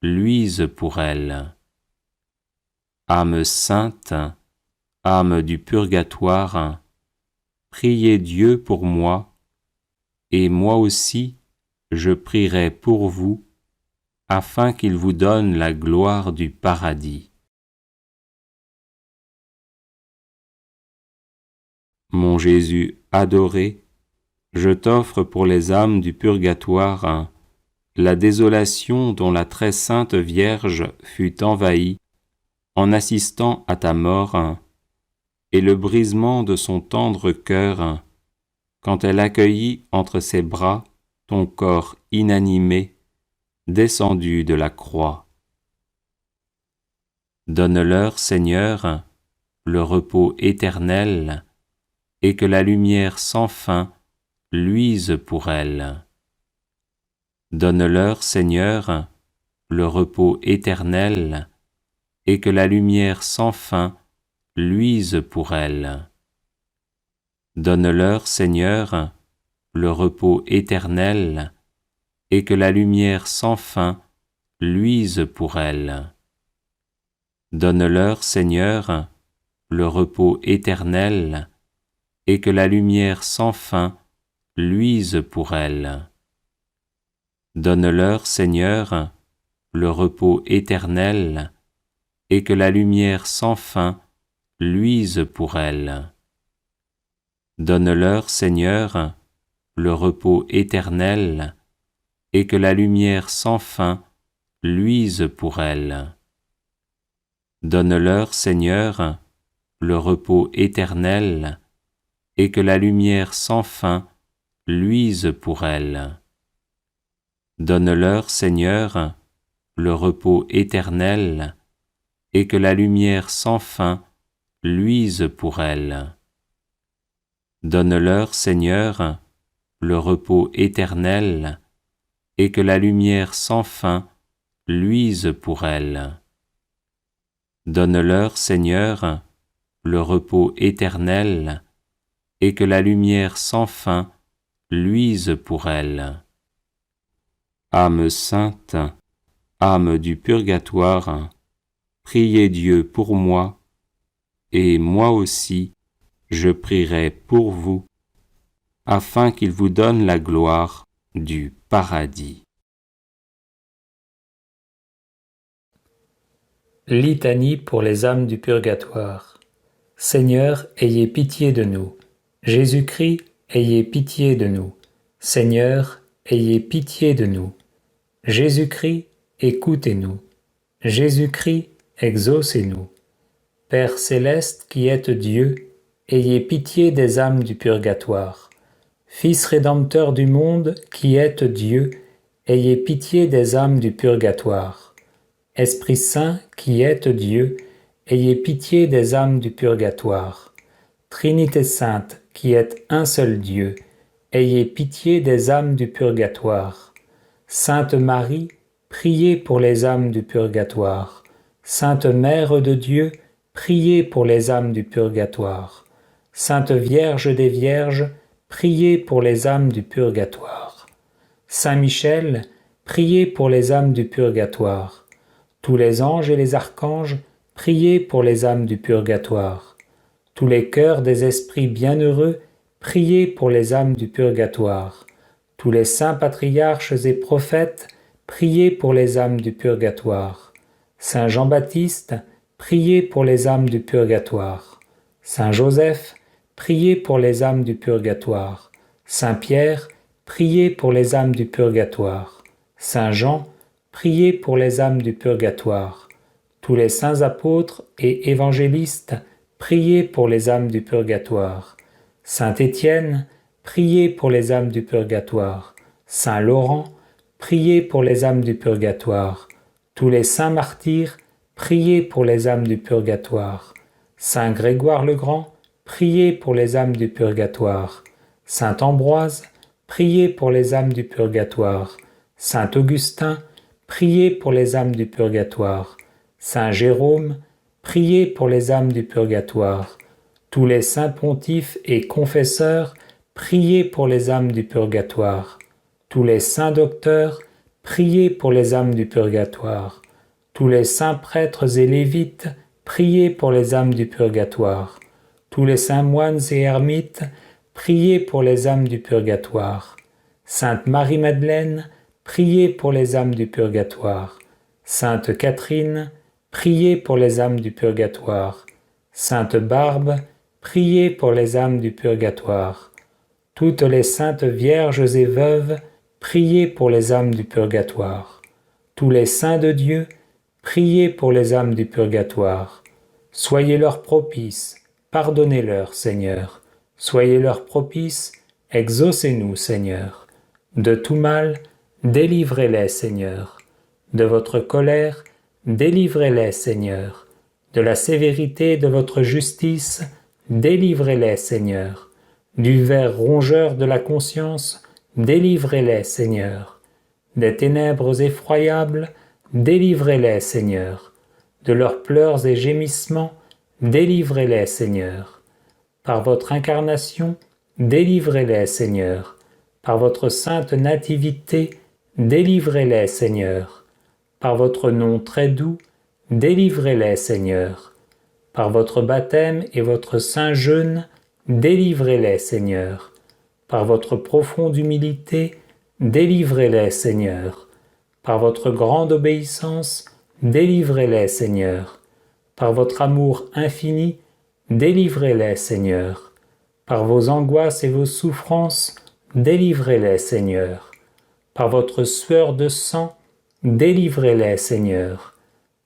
luise pour elles. Âme sainte, âme du purgatoire, priez Dieu pour moi, et moi aussi je prierai pour vous, afin qu'il vous donne la gloire du paradis. Mon Jésus adoré, je t'offre pour les âmes du purgatoire la désolation dont la très sainte Vierge fut envahie en assistant à ta mort, et le brisement de son tendre cœur, quand elle accueillit entre ses bras ton corps inanimé, descendu de la croix. Donne-leur, Seigneur, le repos éternel, et que la lumière sans fin luise pour elles. Donne-leur, Seigneur, le repos éternel, et que la lumière sans fin luise pour elles. Donne-leur, Seigneur, le repos éternel, et que la lumière sans fin luise pour elles. Donne-leur, Seigneur, le repos éternel, et que la lumière sans fin luise pour elles. Donne-leur, Seigneur, le repos éternel, et que la lumière sans fin luise pour elles. Donne-leur, Seigneur, le repos éternel, et que la lumière sans fin luise pour elles. Donne-leur, Seigneur, le repos éternel, et que la lumière sans fin luise pour elles. Donne-leur, Seigneur, le repos éternel, et que la lumière sans fin luise pour elles. Donne-leur, Seigneur, le repos éternel, et que la lumière sans fin luise pour elles. Donne-leur, Seigneur, le repos éternel, et que la lumière sans fin luise pour elles. Âme sainte, âme du purgatoire, priez Dieu pour moi, et moi aussi, je prierai pour vous, afin qu'il vous donne la gloire du paradis. Litanie pour les âmes du purgatoire. Seigneur, ayez pitié de nous. Jésus-Christ, ayez pitié de nous. Seigneur, ayez pitié de nous. Jésus-Christ, écoutez-nous. Jésus-Christ, exaucez-nous. Père céleste qui êtes Dieu, ayez pitié des âmes du purgatoire. Fils rédempteur du monde qui êtes Dieu, ayez pitié des âmes du purgatoire. Esprit Saint qui êtes Dieu, ayez pitié des âmes du purgatoire. Trinité Sainte qui êtes un seul Dieu, ayez pitié des âmes du purgatoire. Sainte Marie, priez pour les âmes du purgatoire. Sainte Mère de Dieu, priez pour les âmes du purgatoire. Sainte Vierge des Vierges, priez pour les âmes du purgatoire. Saint Michel, priez pour les âmes du purgatoire. Tous les anges et les archanges, priez pour les âmes du purgatoire. Tous les cœurs des esprits bienheureux, priez pour les âmes du purgatoire. Tous les saints patriarches et prophètes, priez pour les âmes du purgatoire. Saint Jean-Baptiste, priez pour les âmes du purgatoire. Saint Joseph, priez pour les âmes du purgatoire. Saint Pierre, priez pour les âmes du purgatoire. Saint Jean, priez pour les âmes du purgatoire. Tous les saints apôtres et évangélistes, priez pour les âmes du purgatoire. Saint Étienne, priez pour les âmes du purgatoire. Saint Laurent, priez pour les âmes du purgatoire. Tous les saints martyrs, priez pour les âmes du purgatoire. Saint Grégoire le Grand, priez pour les âmes du purgatoire. Saint Ambroise, priez pour les âmes du purgatoire. Saint Augustin, priez pour les âmes du purgatoire. Saint Jérôme, priez pour les âmes du purgatoire. Tous les saints pontifes et confesseurs, priez pour les âmes du purgatoire. Tous les saints docteurs, priez pour les âmes du purgatoire. Tous les saints prêtres et lévites, priez pour les âmes du purgatoire. Tous les saints moines et ermites, priez pour les âmes du purgatoire. Sainte Marie-Madeleine, priez pour les âmes du purgatoire. Sainte Catherine, priez pour les âmes du purgatoire. Sainte Barbe, priez pour les âmes du purgatoire. Toutes les saintes vierges et veuves, priez pour les âmes du purgatoire. Tous les saints de Dieu, priez pour les âmes du purgatoire. Soyez-leur propices, pardonnez-leur, Seigneur. Soyez-leur propices, exaucez-nous, Seigneur. De tout mal, délivrez-les, Seigneur. De votre colère, délivrez-les, Seigneur. De la sévérité de votre justice, délivrez-les, Seigneur. Du ver rongeur de la conscience, délivrez-les, Seigneur. Des ténèbres effroyables, délivrez-les, Seigneur. De leurs pleurs et gémissements, délivrez-les, Seigneur. Par votre incarnation, délivrez-les, Seigneur. Par votre sainte nativité, délivrez-les, Seigneur. Par votre nom très doux, délivrez-les, Seigneur. Par votre baptême et votre saint jeûne, délivrez-les, Seigneur. Par votre profonde humilité, délivrez-les, Seigneur. Par votre grande obéissance, délivrez-les, Seigneur. Par votre amour infini, délivrez-les, Seigneur. Par vos angoisses et vos souffrances, délivrez-les, Seigneur. Par votre sueur de sang, délivrez-les, Seigneur.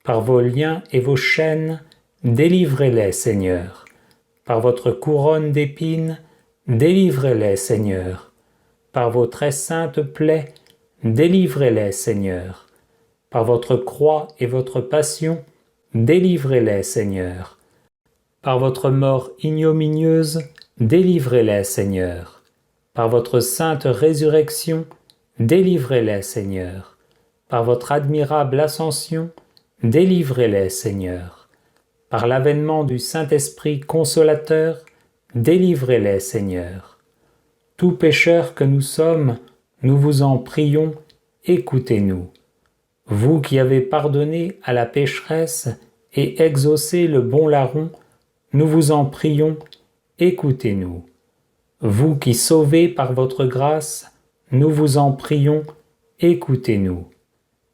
Par vos liens et vos chaînes, délivrez-les, Seigneur. Par votre couronne d'épines, délivrez-les, Seigneur. Par vos très saintes plaies, délivrez-les, Seigneur. Par votre croix et votre passion, délivrez-les, Seigneur. Par votre mort ignominieuse, délivrez-les, Seigneur. Par votre sainte résurrection, délivrez-les, Seigneur. Par votre admirable ascension, délivrez-les, Seigneur. Par l'avènement du Saint-Esprit consolateur, délivrez-les, Seigneur. Tout pécheur que nous sommes, nous vous en prions, écoutez-nous. Vous qui avez pardonné à la pécheresse et exaucé le bon larron, nous vous en prions, écoutez-nous. Vous qui sauvez par votre grâce, nous vous en prions, écoutez-nous.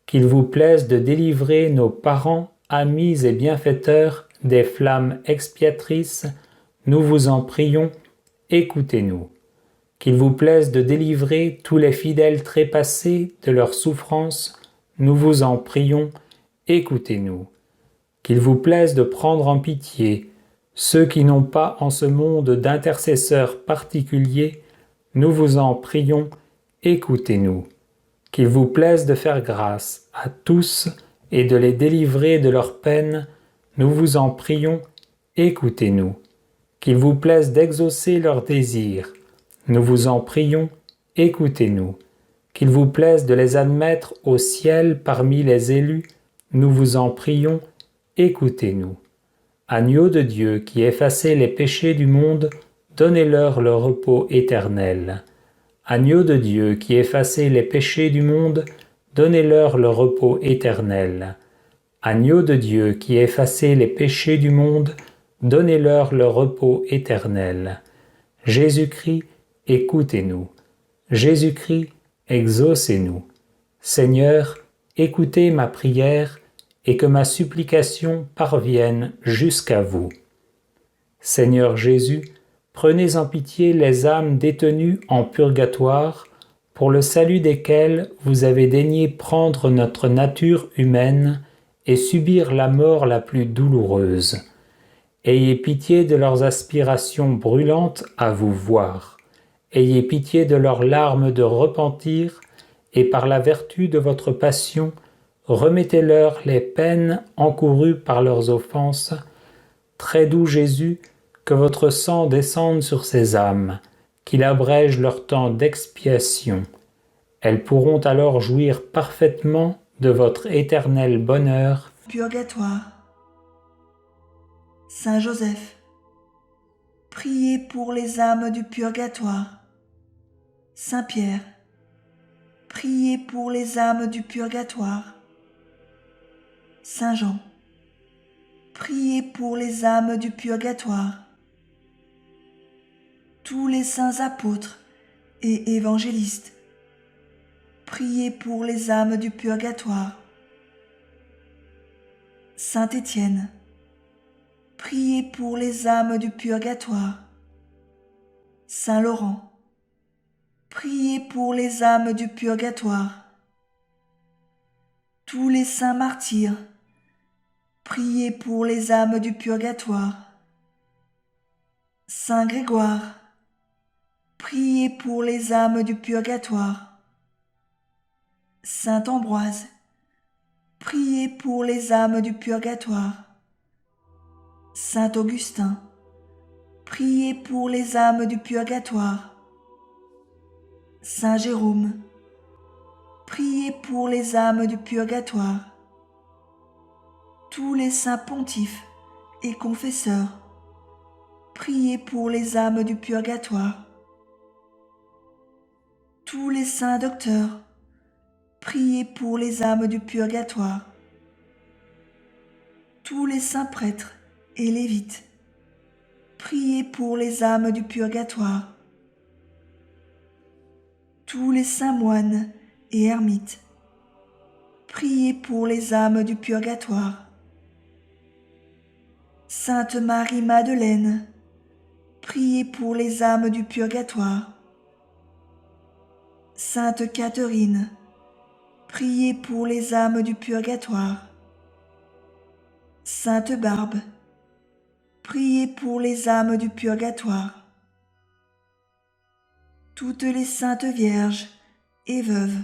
Qu'il vous plaise de délivrer nos parents, amis et bienfaiteurs des flammes expiatrices, nous vous en prions, écoutez-nous. Qu'il vous plaise de délivrer tous les fidèles trépassés de leurs souffrances, nous vous en prions, écoutez-nous. Qu'il vous plaise de prendre en pitié ceux qui n'ont pas en ce monde d'intercesseurs particuliers, nous vous en prions, écoutez-nous. Qu'il vous plaise de faire grâce à tous et de les délivrer de leurs peines, nous vous en prions, écoutez-nous. Qu'il vous plaise d'exaucer leurs désirs, nous vous en prions, écoutez-nous. Qu'il vous plaise de les admettre au ciel parmi les élus, nous vous en prions, écoutez-nous. Agneau de Dieu qui effacez les péchés du monde, donnez-leur le repos éternel. Agneau de Dieu qui effacez les péchés du monde, donnez-leur le repos éternel. Agneau de Dieu qui effacez les péchés du monde, donnez-leur le repos éternel. Jésus-Christ, écoutez-nous. Jésus-Christ, exaucez-nous. Seigneur, écoutez ma prière et que ma supplication parvienne jusqu'à vous. Seigneur Jésus, prenez en pitié les âmes détenues en purgatoire, pour le salut desquelles vous avez daigné prendre notre nature humaine et subir la mort la plus douloureuse. Ayez pitié de leurs aspirations brûlantes à vous voir. Ayez pitié de leurs larmes de repentir, et par la vertu de votre passion, remettez-leur les peines encourues par leurs offenses. Très doux Jésus, que votre sang descende sur ces âmes, qu'il abrège leur temps d'expiation. Elles pourront alors jouir parfaitement de votre éternel bonheur. Purgatoire. Saint Joseph, priez pour les âmes du purgatoire. Saint Pierre, priez pour les âmes du purgatoire. Saint Jean, priez pour les âmes du purgatoire. Tous les saints apôtres et évangélistes, priez pour les âmes du purgatoire. Saint Étienne, priez pour les âmes du purgatoire. Saint Laurent, priez pour les âmes du purgatoire. Tous les saints martyrs, priez pour les âmes du purgatoire. Saint Grégoire, priez pour les âmes du purgatoire. Saint Ambroise, priez pour les âmes du purgatoire. Saint Augustin, priez pour les âmes du purgatoire. Saint Jérôme, priez pour les âmes du purgatoire. Tous les saints pontifes et confesseurs, priez pour les âmes du purgatoire. Tous les saints docteurs, priez pour les âmes du purgatoire. Tous les saints prêtres et lévites, priez pour les âmes du purgatoire. Tous les saints moines et ermites, priez pour les âmes du purgatoire. Sainte Marie-Madeleine, priez pour les âmes du purgatoire. Sainte Catherine, priez pour les âmes du purgatoire. Sainte Barbe, priez pour les âmes du purgatoire. Toutes les saintes vierges et veuves,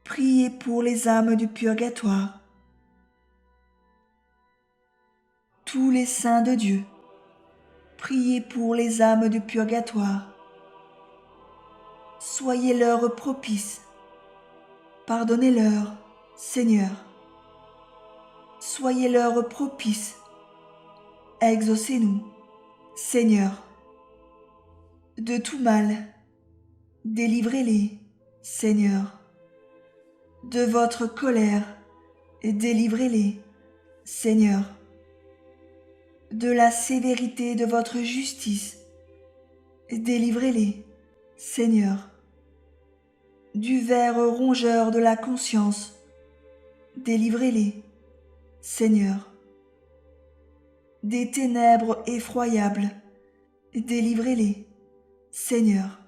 priez pour les âmes du purgatoire. Tous les saints de Dieu, priez pour les âmes du purgatoire. Soyez-leur propices, pardonnez-leur, Seigneur. Soyez-leur propices, exaucez-nous, Seigneur. De tout mal, délivrez-les, Seigneur. De votre colère, délivrez-les, Seigneur. De la sévérité de votre justice, délivrez-les, Seigneur. Du ver rongeur de la conscience, délivrez-les, Seigneur. Des ténèbres effroyables, délivrez-les, Seigneur.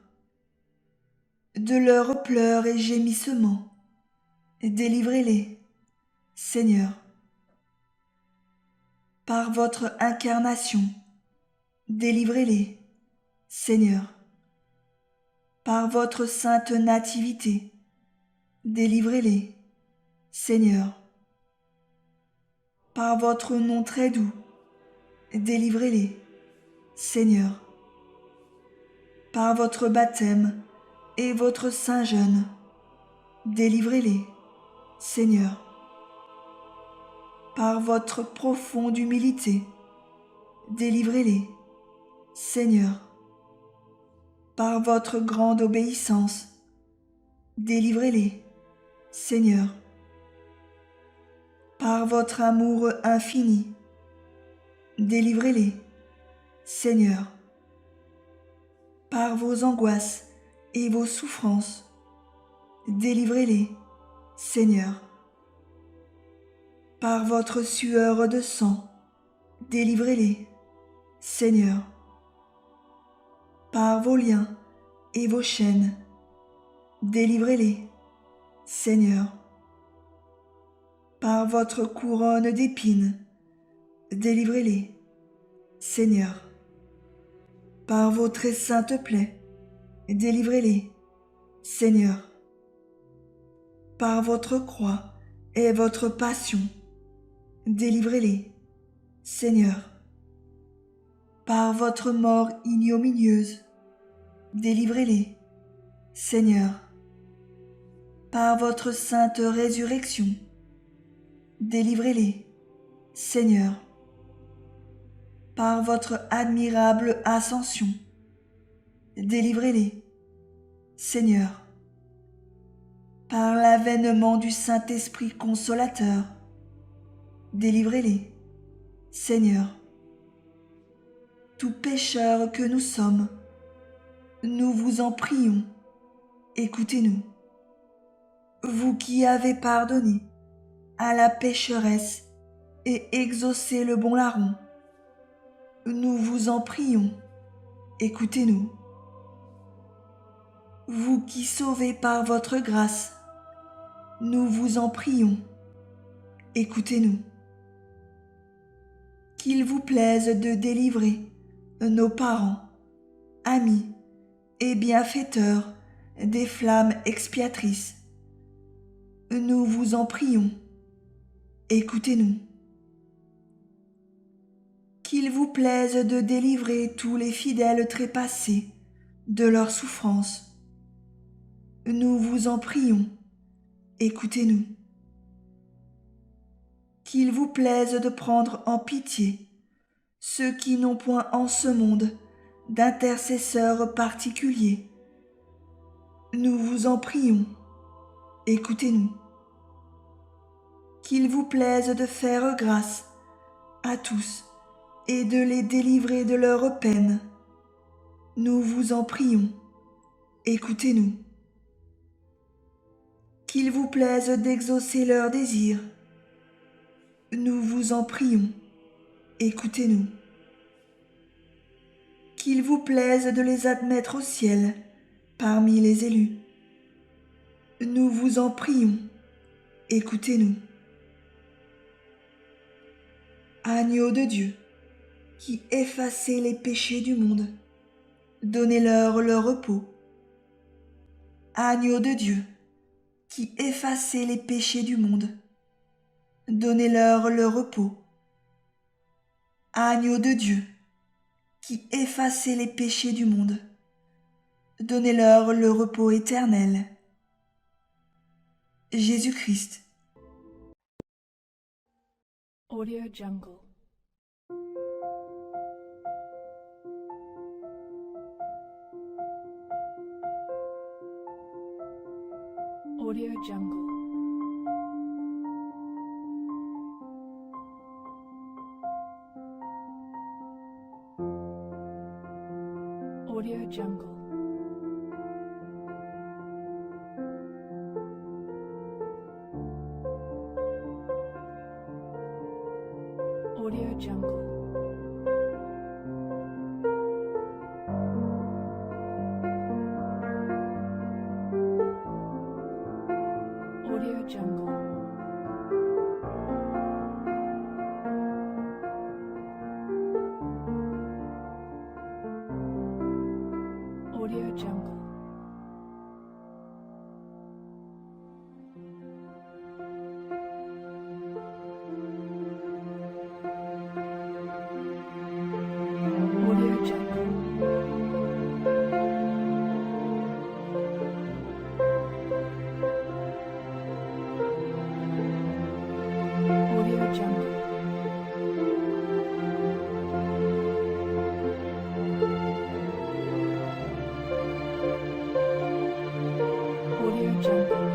De leurs pleurs et gémissements, délivrez-les, Seigneur. Par votre incarnation, délivrez-les, Seigneur. Par votre sainte nativité, délivrez-les, Seigneur. Par votre nom très doux, délivrez-les, Seigneur. Par votre baptême et votre saint jeûne, délivrez-les, Seigneur. Par votre profonde humilité, délivrez-les, Seigneur. Par votre grande obéissance, délivrez-les, Seigneur. Par votre amour infini, délivrez-les, Seigneur. Par vos angoisses et vos souffrances, délivrez-les, Seigneur. Par votre sueur de sang, délivrez-les, Seigneur. Par vos liens et vos chaînes, délivrez-les, Seigneur. Par votre couronne d'épines, délivrez-les, Seigneur. Par vos très saintes plaies, délivrez-les, Seigneur. Par votre croix et votre passion, délivrez-les, Seigneur. Par votre mort ignominieuse, délivrez-les, Seigneur. Par votre sainte résurrection, délivrez-les, Seigneur. Par votre admirable ascension, délivrez-les, Seigneur. Par l'avènement du Saint-Esprit consolateur, délivrez-les, Seigneur. Tout pécheur que nous sommes, nous vous en prions, écoutez-nous. Vous qui avez pardonné à la pécheresse et exaucé le bon larron, nous vous en prions, écoutez-nous. Vous qui sauvez par votre grâce, nous vous en prions, écoutez-nous. qu'il vous plaise de délivrer nos parents, amis et bienfaiteurs des flammes expiatrices. Nous vous en prions. Écoutez-nous. Qu'il vous plaise de délivrer tous les fidèles trépassés de leurs souffrances. Nous vous en prions. Écoutez-nous. Qu'il vous plaise de prendre en pitié ceux qui n'ont point en ce monde d'intercesseurs particuliers. Nous vous en prions. Écoutez-nous. Qu'il vous plaise de faire grâce à tous et de les délivrer de leurs peines. Nous vous en prions. Écoutez-nous. Qu'il vous plaise d'exaucer leurs désirs. Nous vous en prions. Écoutez-nous. Qu'il vous plaise de les admettre au ciel parmi les élus. Nous vous en prions. Écoutez-nous. Agneau de Dieu, qui effacez les péchés du monde, donnez-leur le repos. Agneau de Dieu, qui effacez les péchés du monde, donnez-leur le repos. Agneau de Dieu, qui effacez les péchés du monde, donnez-leur le repos éternel. Jésus-Christ. Audio Jungle. Audio Jungle. Audio Jungle. Audio Jungle. Audio Jungle. Audio Jungle. Audio Jungle. Audio Jungle. Audio Jungle. Audio Jungle. Audio Jungle.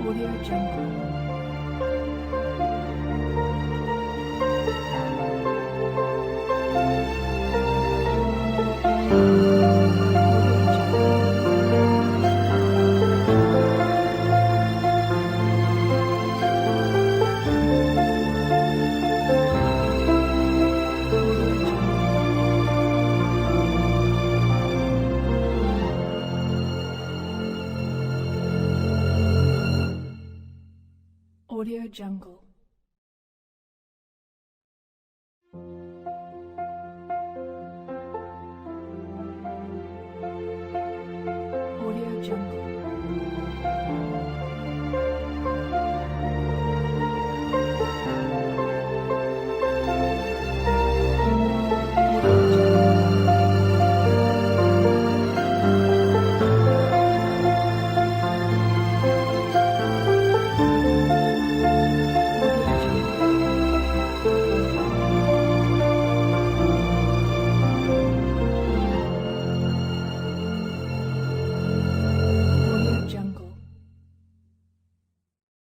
Audio Jungle. Audio Jungle.